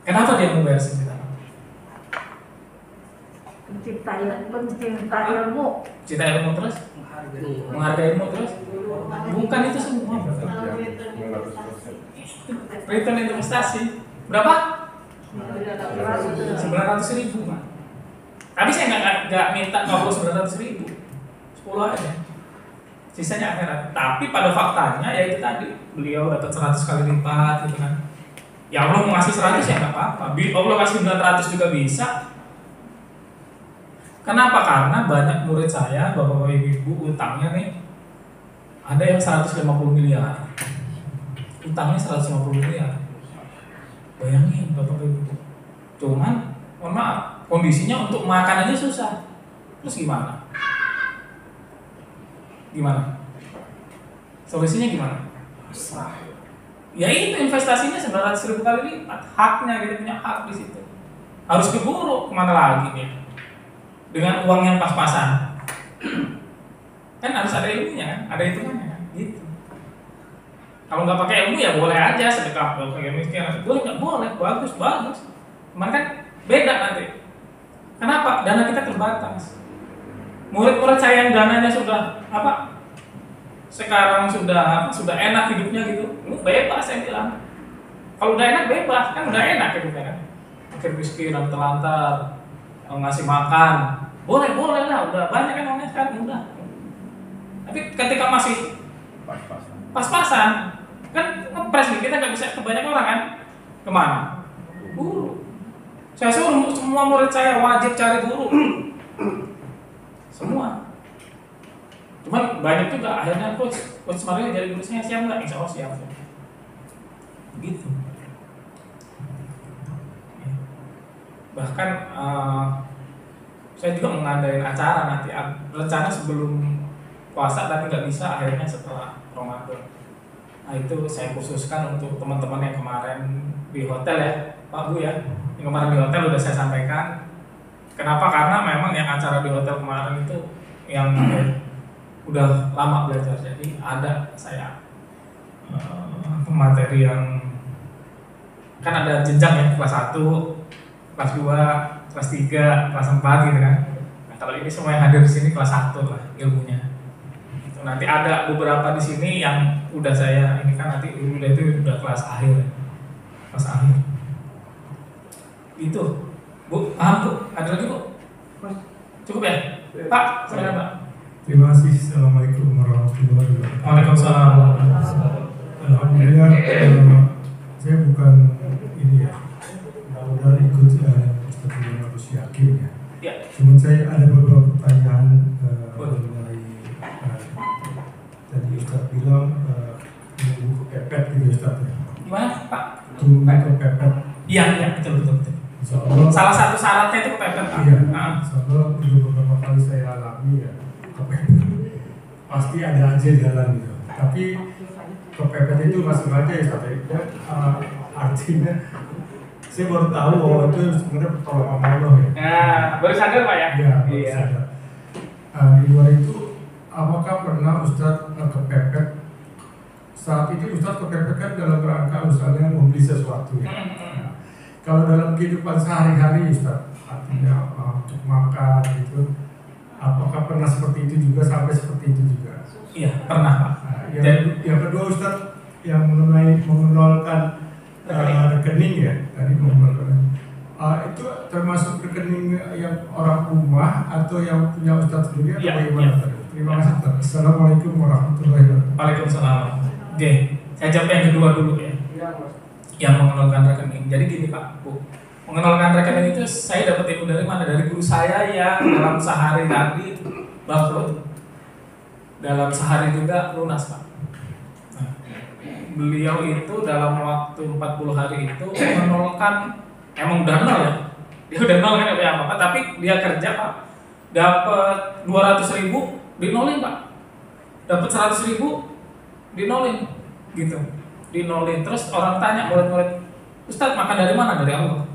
Kenapa dia mau bayar 1 juta? Pencipta ilmu. Cinta ilmu terus? Menghargai ilmu terus? Bukan itu semua. Return investasi berapa? 900.000 Pak. Tapi saya nggak minta ngobrol 900.000, 10 aja. Sisanya akhirat. Tapi pada faktanya ya itu tadi beliau dapat 100 kali lipat gitu kan. Ya Allah mau ngasih 100 ya nggak apa-apa. Allah kasih 900 juga bisa. Kenapa? Karena banyak murid saya, bapak-bapak ibu utangnya nih ada yang 150 miliar. Utangnya 150 miliar. Bayangin bapak ibu. Cuman, mohon maaf, kondisinya untuk makan aja susah. Terus gimana? Gimana? Solusinya gimana? Ya itu investasinya 900.000 kali lipat. Haknya kita punya hak di situ. Harus keburu kemana lagi nih? Dengan uang yang pas-pasan. Kan harus ada ilmunya kan? Ada hitungannya kan? Gitu. Kalau nggak pakai ilmu ya boleh aja sedekah, pakai miskin, boleh nggak boleh, bagus. Cuman kan beda nanti. Kenapa? Dana kita terbatas. Murid-murid saya yang dananya sudah sekarang sudah enak hidupnya gitu, lu bebas saya bilang. Kalau udah enak bebas, kan udah enak hidupnya kan. Mikir miskinan telantar, ngasih makan, boleh lah, udah banyak kan orangnya sekarang udah. Tapi ketika masih pas-pasan, kan ngepres nih, kita nggak bisa ke banyak orang kan, kemana? Guru. Saya suruh semua murid saya wajib cari guru, semua. Cuman banyak juga akhirnya coach Mario jadi guru saya, siap nggak? Insya Allah siap. Gitu. Bahkan saya juga mengadain acara nanti, rencana sebelum puasa tapi nggak bisa, akhirnya setelah Ramadan. Nah itu saya khususkan untuk teman-teman yang kemarin di hotel ya Pak Bu ya, yang kemarin di hotel udah saya sampaikan. Kenapa? Karena memang yang acara di hotel kemarin itu yang udah lama belajar, jadi ada saya materi yang kan ada jenjang ya, kelas 1, kelas 2, kelas 3, kelas 4 gitu kan. Nah, kalau ini semua yang hadir di sini kelas 1 lah ilmunya. Itu nanti ada beberapa di sini yang udah saya ini kan nanti itu udah kelas akhir. Kelas akhir. Itu. Bu, paham Bu? Ada lagi Bu? Cukup ya? Pak, silakan Pak. Terima kasih. Assalamualaikum warahmatullahi wabarakatuh. Waalaikumsalam. Alhamdulillah, saya bukan ini ya, mudah-mudahan ikut Ustaz harus yakin ya. Ya. Cuma saya ada beberapa pertanyaan mengenai tadi Ustaz bilang menunggu kepepet gitu Ustaz ya. Gimana Pak? Tunggu kepepet. Iya, betul. Insyaallah. Salah satu syaratnya itu kepepet Pak. Iya. Nah. Insyaallah udah beberapa kali saya alami ya kepepet. Pasti ada aja jalan gitu. Tapi kepepet itu masuk aja ya Ustaz ya. Artinya saya baru tahu bahwa itu sebenarnya pertolongan Allah ya. Nah, baru sadar Pak ya? Iya, baru sadar. Di luar itu, apakah pernah Ustadz kepepet? Saat itu Ustadz kepepet kan dalam rangka misalnya membeli sesuatu ya. Nah, kalau dalam kehidupan sehari-hari Ustadz, artinya untuk makan gitu, apakah pernah seperti itu juga, sampai seperti itu juga? Iya, pernah Pak. Nah, yang kedua Ustadz, yang mengenalkan rekening ya, tadi mengenalkan itu termasuk rekening yang orang rumah atau yang punya Ustadz sendiri atau bagaimana? Terima kasih Ustadz. Assalamualaikum warahmatullahi wabarakatuh. Waalaikumsalam. Oke, saya jawab yang kedua dulu ya. Yang mengenalkan rekening. Jadi gini Pak, Bu. Mengenalkan rekening itu saya dapat ilmu dari mana? Dari guru saya yang dalam sehari tadi bangkrut. Dalam sehari juga lunas Pak. Nah, beliau itu dalam waktu 40 hari itu menolkan, emang udah nol ya. Dia udah nol kan apa apa, tapi dia kerja Pak. Dapat 200.000 dinolin Pak. Dapat 100.000 dinolin gitu. Dinolin. Terus orang tanya murid-murid, Ustadz makan dari mana? Dari Allah.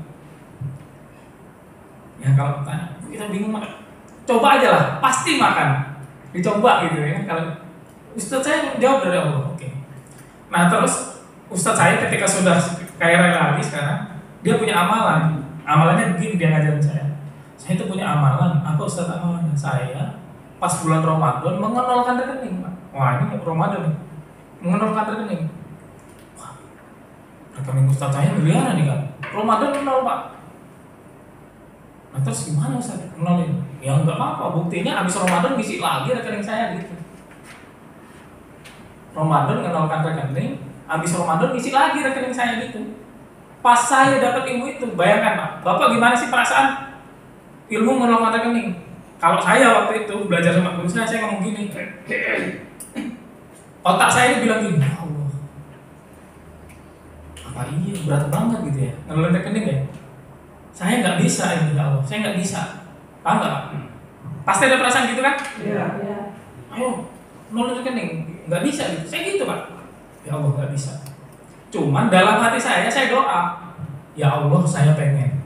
Ya kalau tanya, kita bingung makan. Coba aja lah, pasti makan. Dicoba gitu ya. Kalau Ustadz saya jawab dari Allah. Oke. Nah terus Ustadz saya ketika sudah kaya lagi sekarang, dia punya amalan. Amalannya begini, dia ngajarin saya. Saya itu punya amalan. Apa Ustadz amalannya? Saya pas bulan Ramadan mengenalkan rekening Pak. Wah ini Ramadan nih. Mengenalkan rekening. Wah, rekening Ustadz saya miliaran nih kan. Ramadan nol Pak. Nah terus gimana Ustadz? Nolin? Ya enggak apa-apa. Buktinya habis Ramadan ngisi lagi rekening saya gitu. Ramadan mengenalkan rekening, habis Ramadan ngisi lagi rekening saya gitu. Pas saya dapat ilmu itu, bayangkan Pak, Bapak gimana sih perasaan ilmu mengenalkan rekening? Kalau saya waktu itu belajar sama guru saya ngomong gini, otak saya ini bilang gini, ya Allah, apa iya berat banget gitu ya, ngeluarin rekening ya? Saya nggak bisa ini ya Allah, saya nggak bisa, paham nggak Pak? Pasti ada perasaan gitu kan? Iya. Ayo, ngeluarin rekening, nggak bisa gitu, saya gitu Pak. Ya Allah nggak bisa. Cuman dalam hati saya doa, ya Allah saya pengen.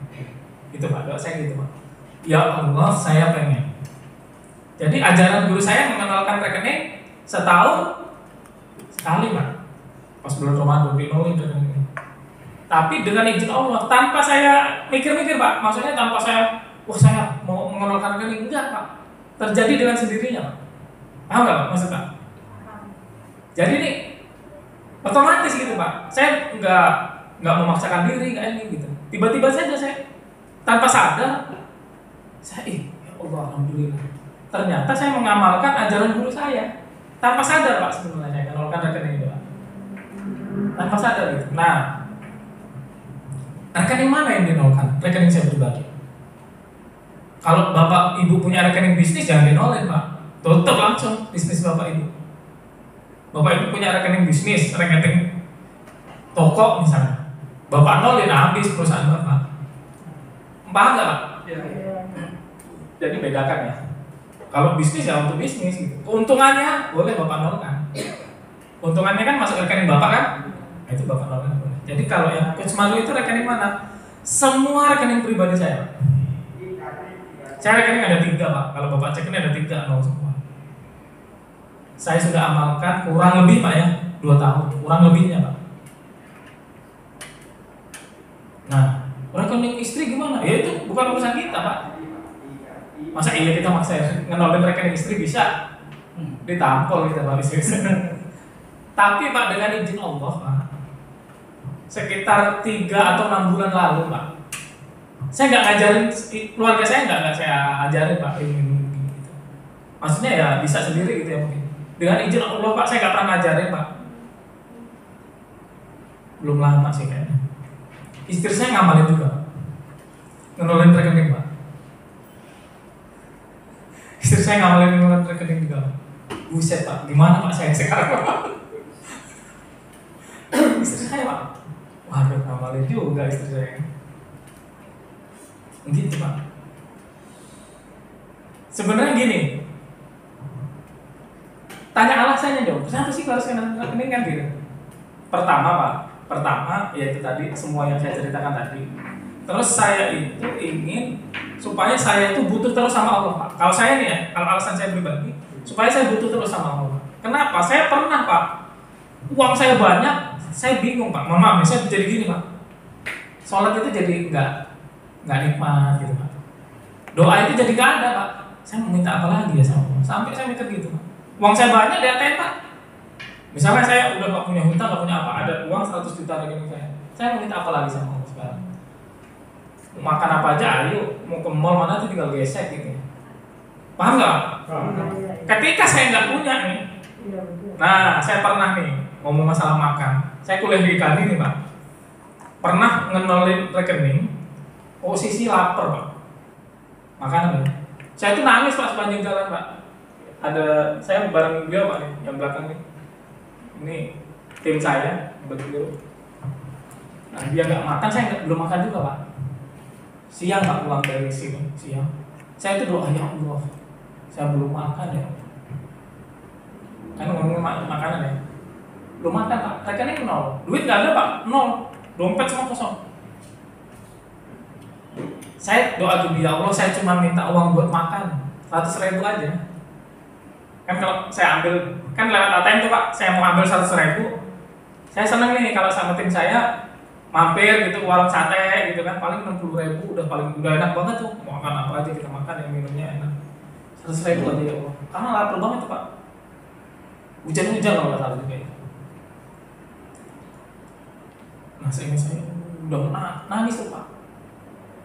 Itu Pak, doa saya gitu Pak. Ya Allah saya pengen. Jadi ajaran guru saya mengenalkan rekening setahun sekali Pak. Pas bulan Ramadan dinolin rekening. Tapi dengan izin Allah, tanpa saya mikir-mikir Pak. Maksudnya tanpa saya, wah saya mau mengenalkan rekening, enggak Pak. Terjadi dengan sendirinya Pak. Paham nggak Pak maksud Pak? Jadi nih otomatis gitu Pak, saya nggak memaksakan diri nggak ini gitu. Tiba-tiba saja saya tanpa sadar, saya ya Allah alhamdulillah. Ternyata saya mengamalkan ajaran guru saya tanpa sadar Pak sebenarnya saya menolakkan rekening itu Pak. Tanpa sadar gitu. Nah, rekening mana yang dinolkan? Rekening saya pribadi. Kalau bapak ibu punya rekening bisnis jangan dinolin Pak. Tutup langsung bisnis bapak ibu. Bapak ibu punya rekening bisnis, rekening toko misalnya, bapak nolin habis perusahaan bapak. Paham nggak Pak? Jadi bedakan ya. Kalau bisnis ya untuk bisnis gitu. Keuntungannya boleh bapak nolkan. Keuntungannya kan masuk rekening bapak kan? Nah, itu bapak nolkan boleh. Jadi kalau yang Coach Mario itu rekening mana? Semua rekening pribadi saya. Saya rekening ada 3 Pak. Kalau bapak cek ini ada 3 nol semua. Saya sudah amalkan kurang lebih Pak ya 2 tahun, kurang lebihnya Pak. Nah, rekening istri gimana? Ya itu bukan urusan kita Pak. Masa iya kita maksa ngenolin rekening istri bisa? Ditampol kita Pak istri. Tapi Pak dengan izin Allah Pak, sekitar 3 atau 6 bulan lalu Pak, saya nggak ngajarin keluarga saya nggak saya ajarin Pak ini gitu. Maksudnya ya bisa sendiri gitu ya mungkin. Dengan izin Allah Pak, saya nggak pernah ngajarin Pak. Belum lama sih kayaknya. Istri saya ngamalin juga, ngenolin rekening Pak. Istri saya ngamalin rekening juga Pak. Buset Pak, gimana Pak saya sekarang Pak? Istri saya Pak, waduh ngamalin juga istri saya. Gitu Pak. Sebenarnya gini, tanya alasannya dong, kenapa sih harus kena rekening kan gitu? Pertama yaitu tadi semua yang saya ceritakan tadi. Terus saya itu ingin supaya saya itu butuh terus sama Allah Pak. Kalau saya nih ya, kalau alasan saya pribadi, supaya saya butuh terus sama Allah. Kenapa? Saya pernah Pak, uang saya banyak, saya bingung Pak. Mohon maaf, saya jadi gini Pak. Sholat itu jadi nggak nikmat gitu Pak. Doa itu jadi nggak ada Pak. Saya mau minta apa lagi ya sama Allah? Sampai saya mikir gitu Pak. Uang saya banyak di ATM Pak. Misalnya saya udah nggak punya hutang, nggak punya apa, ada uang 100 juta rekening saya mau minta apa lagi sama Allah sekarang? Mau makan apa aja, ayo. Mau ke mall mana tuh tinggal gesek gitu. Paham nggak? Ketika saya nggak punya nih, nah saya pernah nih ngomong masalah makan. Saya kuliah di IKAN nih Pak. Pernah ngenolin rekening, posisi lapar Pak. Makan apa? Saya tuh nangis Pak sepanjang jalan Pak. Ada saya bareng beliau Pak nih, yang belakang nih. Ini tim saya berdua. Nah dia nggak makan, saya belum makan juga Pak. Siang Pak pulang dari sini siang. Saya itu doa ya Allah, saya belum makan ya. Kan ngomongin makanan ya. Belum makan Pak, rekening nol, duit nggak ada Pak, nol, dompet semua kosong. Saya doa juga ya Allah, saya cuma minta uang buat makan 100.000 aja. Kan kalau saya ambil, kan lewat ATM tuh Pak, saya mau ambil 100.000. Saya seneng nih kalau sama tim saya mampir gitu warung sate gitu kan, paling 60.000 udah enak banget tuh. Mau makan apa aja kita makan, yang minumnya enak. 100.000 aja ya Allah, karena lapar banget tuh Pak. Hujan-hujan kalau nggak salah juga ya. Nah saya ingat saya udah nangis tuh Pak.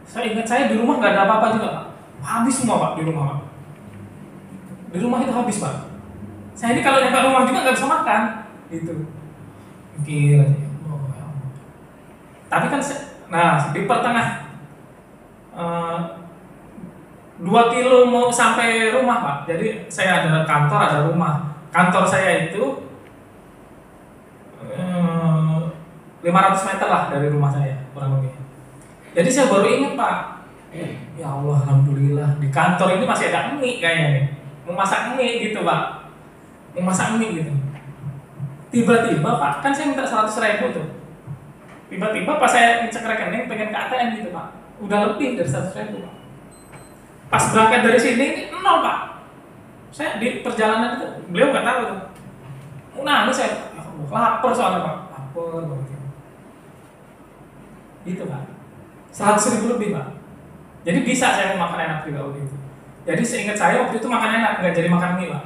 Saya ingat saya di rumah nggak ada apa-apa juga Pak. Habis semua Pak di rumah Pak. Di rumah itu habis Pak. Saya ini kalau nyampe rumah juga nggak bisa makan, gitu. Mikir aja, oh ya Allah. Tapi kan, nah di pertengah 2 kilo mau sampai rumah Pak. Jadi saya ada kantor, ada rumah. Kantor saya itu 500 meter lah dari rumah saya kurang lebih. Jadi saya baru ingat Pak, ya Allah alhamdulillah di kantor ini masih ada mie kayaknya nih. Mau masak mie gitu Pak, mau masak mie gitu. Tiba-tiba Pak, kan saya minta 100.000 tuh. Tiba-tiba pas saya ngecek rekening pengen ke ATM gitu Pak, udah lebih dari 100.000 Pak. Pas berangkat dari sini nol Pak. Saya di perjalanan itu beliau nggak tahu tuh. Mau nangis saya, ya Allah, lapar soalnya Pak, lapar banget. Gitu Pak, 100.000 lebih Pak. Jadi bisa saya makan enak juga waktu itu. Jadi seingat saya waktu itu makan enak, nggak jadi makan mie Pak.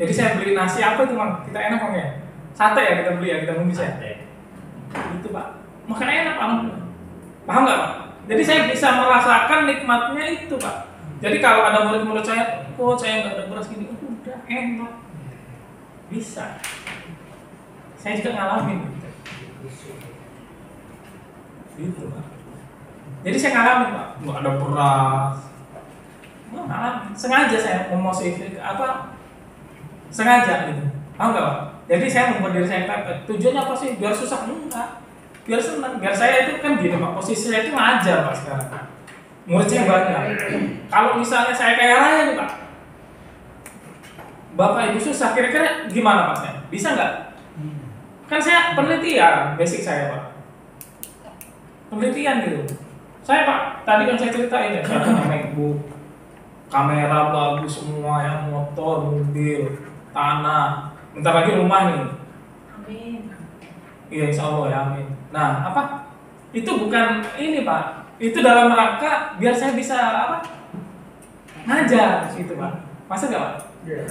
Jadi saya beli nasi apa itu Bang? Kita enak Bang ya? Sate ya kita beli bisa ya. Itu Pak. Makanya enak Pak. Paham nggak Pak? Jadi saya bisa merasakan nikmatnya itu Pak. Jadi kalau ada murid-murid saya, oh saya nggak ada beras gini, udah enak. Bisa. Saya juga ngalamin. Gitu Pak. Jadi saya ngalamin Pak, nggak ada beras. Ngalamin. Sengaja saya sengaja gitu. Paham nggak Pak? Jadi saya membuat diri saya pepet. Tujuannya apa sih? Biar susah enggak. Biar senang. Biar saya itu kan gini Pak, posisi saya itu ngajar Pak sekarang. Muridnya banyak. Kalau misalnya saya kaya raya nih Pak, Bapak Ibu susah, kira-kira gimana Pak saya? Bisa nggak? Kan saya penelitian, basic saya Pak. Penelitian gitu. Saya Pak, tadi kan saya ceritain ya, saya punya MacBook, kamera bagus semua, yang motor, mobil, tanah, bentar lagi rumah nih. Amin. Iya insya Allah ya amin. Nah apa? Itu bukan ini Pak. Itu dalam rangka biar saya bisa apa? Ngajar gitu Pak. Masa nggak Pak? Iya.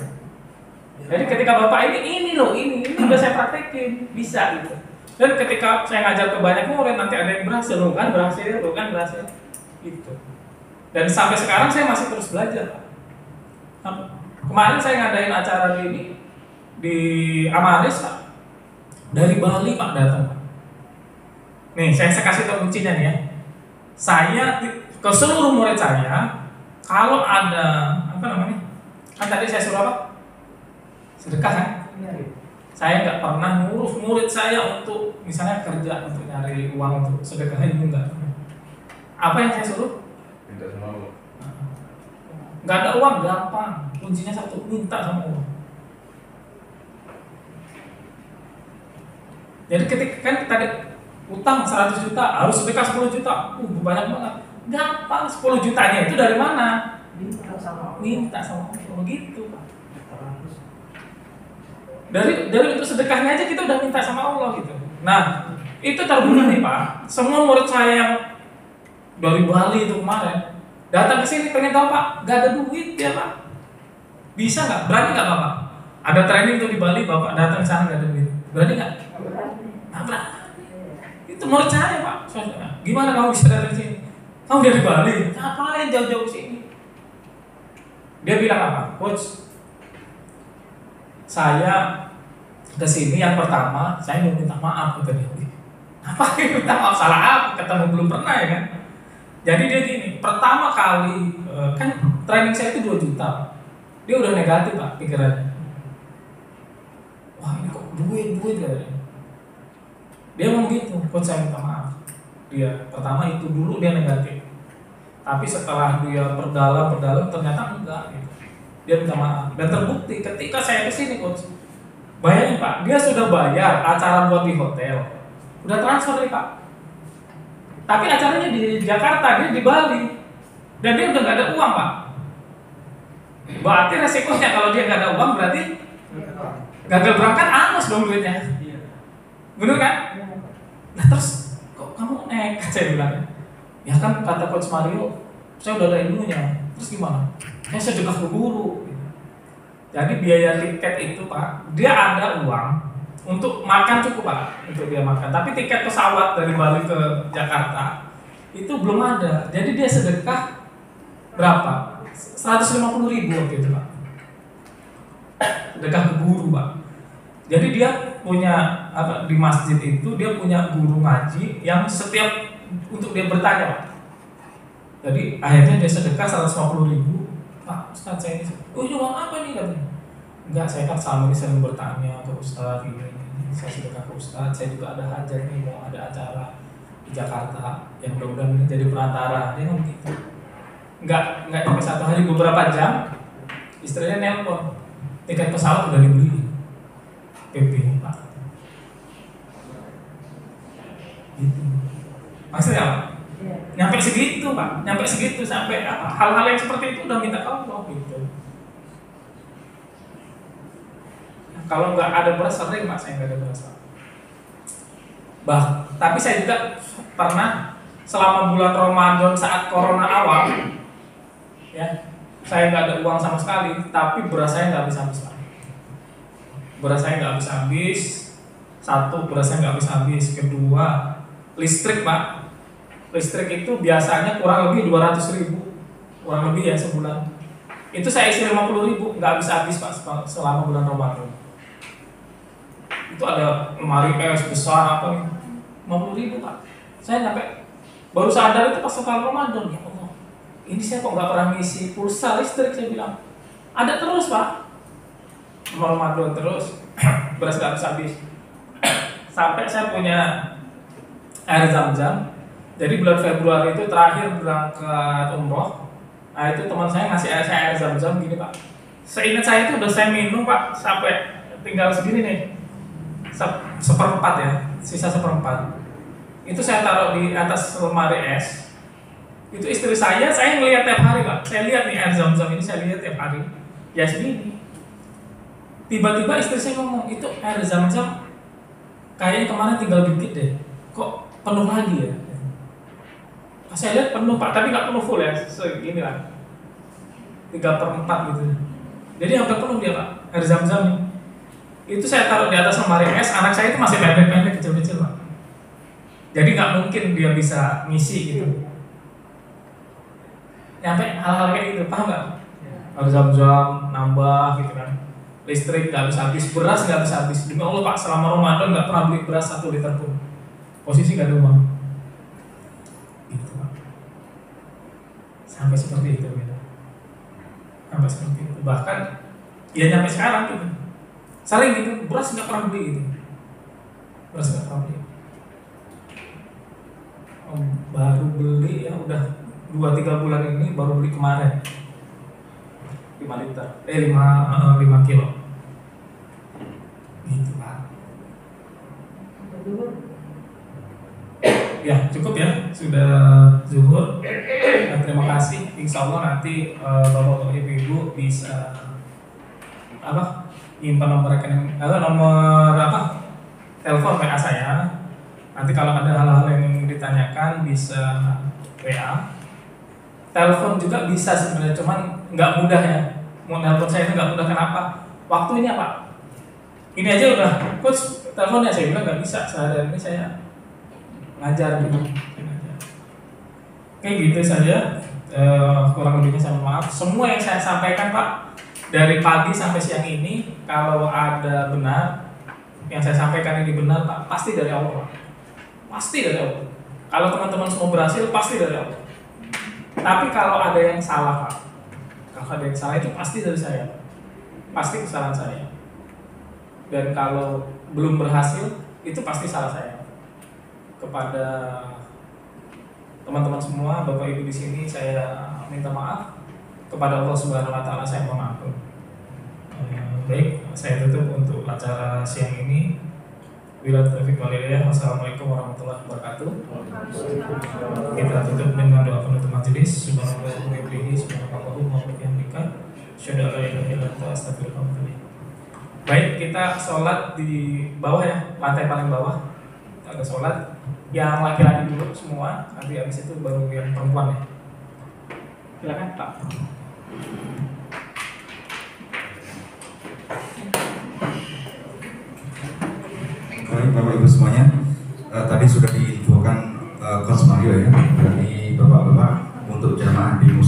Jadi ketika Bapak ini loh ini udah saya praktekin bisa gitu. Dan ketika saya ngajar ke banyak murid nanti ada yang berhasil, lo kan berhasil gitu. Dan sampai sekarang saya masih terus belajar Pak. Kemarin saya ngadain acara di Amaris Pak. Dari Bali Pak datang Pak. Nih saya kasih tahu kuncinya nih ya. Saya ke seluruh murid saya kalau ada apa namanya? Kan tadi saya suruh apa? Sedekah kan? Saya nggak pernah ngurus murid saya untuk misalnya kerja untuk nyari uang untuk sedekah itu enggak. Apa yang saya suruh? Minta sama Allah. Nggak ada uang gampang. Kuncinya satu, minta sama Allah. Jadi ketika kan tadi utang 100 juta harus sedekah 10 juta, banyak banget. Gampang 10 jutanya itu dari mana? Minta sama Allah gitu. Dari untuk sedekahnya aja kita udah minta sama Allah gitu. Nah itu terbukti nih Pak. Semua murid saya yang dari Bali itu kemarin datang ke sini pengen tahu Pak, gak ada duit ya Pak. Bisa nggak? Berani nggak Bapak? Ada training tuh di Bali, Bapak datang ke sana gak ada duit. Berani nggak? Nggak berani. Itu murid saya Pak. Gimana kamu bisa datang ke sini? Kamu dari Bali, ngapain jauh-jauh ke sini? Dia bilang apa? Coach, saya kesini yang pertama saya mau minta maaf kata dia. Ngapain minta maaf? Salah apa? Ketemu belum pernah ya kan? Jadi dia gini, pertama kali kan training saya itu 2 juta. Dia udah negatif Pak pikirannya. Wah ini kok duit katanya. Dia mau gitu, coach saya minta maaf. Dia pertama itu dulu dia negatif. Tapi setelah dia berdalam ternyata enggak gitu. Dia minta maaf dan terbukti ketika saya kesini coach. Bayangin Pak, dia sudah bayar acara buat di hotel, udah transfer nih Pak. Tapi acaranya di Jakarta, dia di Bali, dan dia udah nggak ada uang Pak. Berarti resikonya kalau dia nggak ada uang berarti gagal berangkat angus dong duitnya. Bener kan? Nah terus kok kamu nekat saya bilang. Ya kan kata Coach Mario, saya udah ada ilmunya. Terus gimana? Saya sedekah ke guru. Jadi biaya tiket itu Pak, dia ada uang untuk makan cukup Pak, untuk dia makan. Tapi tiket pesawat dari Bali ke Jakarta itu belum ada. Jadi dia sedekah berapa? 150.000 waktu itu Pak. Sedekah ke guru Pak. Jadi dia punya apa di masjid itu dia punya guru ngaji yang setiap untuk dia bertanya Pak. Jadi akhirnya dia sedekah 150.000. Pak, Ustaz saya ini, ini uang apa nih katanya? Enggak, saya kan selama ini sering bertanya ke Ustaz ini, saya sedekah ke Ustaz, saya juga ada hajat nih, mau ada acara di Jakarta yang mudah-mudahan jadi perantara. Dia ngomong gitu. Enggak sampai 1 hari, beberapa jam istrinya nelpon, tiket pesawat udah dibeli PP Pak. Gitu. Maksudnya apa? Nyampe segitu Pak, nyampe segitu sampai apa? Hal-hal yang seperti itu udah minta Allah gitu. Kalau nggak ada beras sering Pak, saya nggak ada beras Pak. Tapi saya juga pernah selama bulan Ramadan saat corona awal, ya saya nggak ada uang sama sekali, tapi beras saya nggak habis-habis Pak. Beras saya nggak habis-habis, Satu, berasnya nggak habis-habis. Kedua, listrik Pak. Listrik itu biasanya kurang lebih 200.000, kurang lebih ya sebulan. Itu saya isi 50.000, nggak habis-habis Pak selama bulan Ramadan. Itu ada lemari es besar apa nih, 50.000 Pak. Saya sampai baru sadar itu pas setelah Ramadan, ya Allah, ini saya kok nggak pernah ngisi pulsa listrik, saya bilang. Ada terus Pak, Ramadan terus, beras nggak habis-habis. Sampai saya punya air zam-zam. Jadi bulan Februari itu terakhir berangkat umroh. Nah itu teman saya ngasih air zam-zam gini Pak. Seingat saya itu udah saya minum Pak sampai tinggal segini nih, seperempat ya, sisa seperempat. Itu saya taruh di atas lemari es. Itu istri saya ngelihat tiap hari Pak. Saya lihat nih air zam-zam ini, saya lihat tiap hari. Ya segini. Tiba-tiba istri saya ngomong, itu air zam-zam kayaknya kemarin tinggal dikit deh. Kok penuh lagi ya? Saya lihat penuh Pak, tapi nggak penuh full ya, segini lah, 3/4 gitu. Jadi hampir penuh dia Pak, air zam-zam. Itu saya taruh di atas lemari es, anak saya itu masih pendek-pendek, kecil-kecil Pak. Jadi nggak mungkin dia bisa ngisi gitu. Nyampe hal-hal kayak gitu, paham nggak? Air zam-zam, nambah gitu kan. Listrik nggak habis-habis, beras nggak habis-habis. Demi Allah Pak, selama Ramadan nggak pernah beli beras 1 liter pun. Posisi nggak ada uang. Sampai seperti itu gitu. Sampai seperti itu. Bahkan ya nyampe sekarang gitu. Sering gitu, beras nggak pernah beli gitu. Beras nggak pernah beli. Baru beli ya udah 2-3 bulan ini, baru beli kemarin 5 liter, 5 kilo gitu Pak. Ya cukup ya, sudah zuhur. Terima kasih. Insya Allah nanti bapak ibu bisa nyimpan nomor rekening, nomor telepon WA saya. Nanti kalau ada hal-hal yang ditanyakan bisa WA. Telepon juga bisa sebenarnya, cuman nggak mudah ya. Mau telepon saya itu nggak mudah, kenapa? Waktunya Pak. Ini aja udah, coach teleponnya, saya bilang nggak bisa. Sehari ini saya ngajar gitu. Kayak gitu saja. Kurang lebihnya saya maaf. Semua yang saya sampaikan Pak, dari pagi sampai siang ini, kalau ada benar yang saya sampaikan ini benar Pak, pasti dari Allah. Pasti dari Allah. Kalau teman-teman semua berhasil, pasti dari Allah. Tapi kalau ada yang salah Pak, kalau ada yang salah itu pasti dari saya, pasti kesalahan saya. Dan kalau belum berhasil, itu pasti salah saya. Kepada teman-teman semua, Bapak Ibu di sini, saya minta maaf. Kepada Allah Subhanahu wa Ta'ala saya mohon ampun. Baik, saya tutup untuk acara siang ini. Bila taufiq wal hidayah. Wassalamualaikum warahmatullahi wabarakatuh. Kita tutup dengan doa penutup majelis. Subhanallah wa bihamdihi, subhanallahu wa bihamdika, asyhadu an la ilaha illa anta, astaghfiruka wa atubu ilaik. Baik, kita sholat di bawah ya, lantai paling bawah. Kita ada sholat. Yang laki-laki dulu semua, nanti habis itu baru yang perempuan ya. Silakan Pak. Baik Bapak Ibu semuanya, tadi sudah diinfokan Coach Mario ya.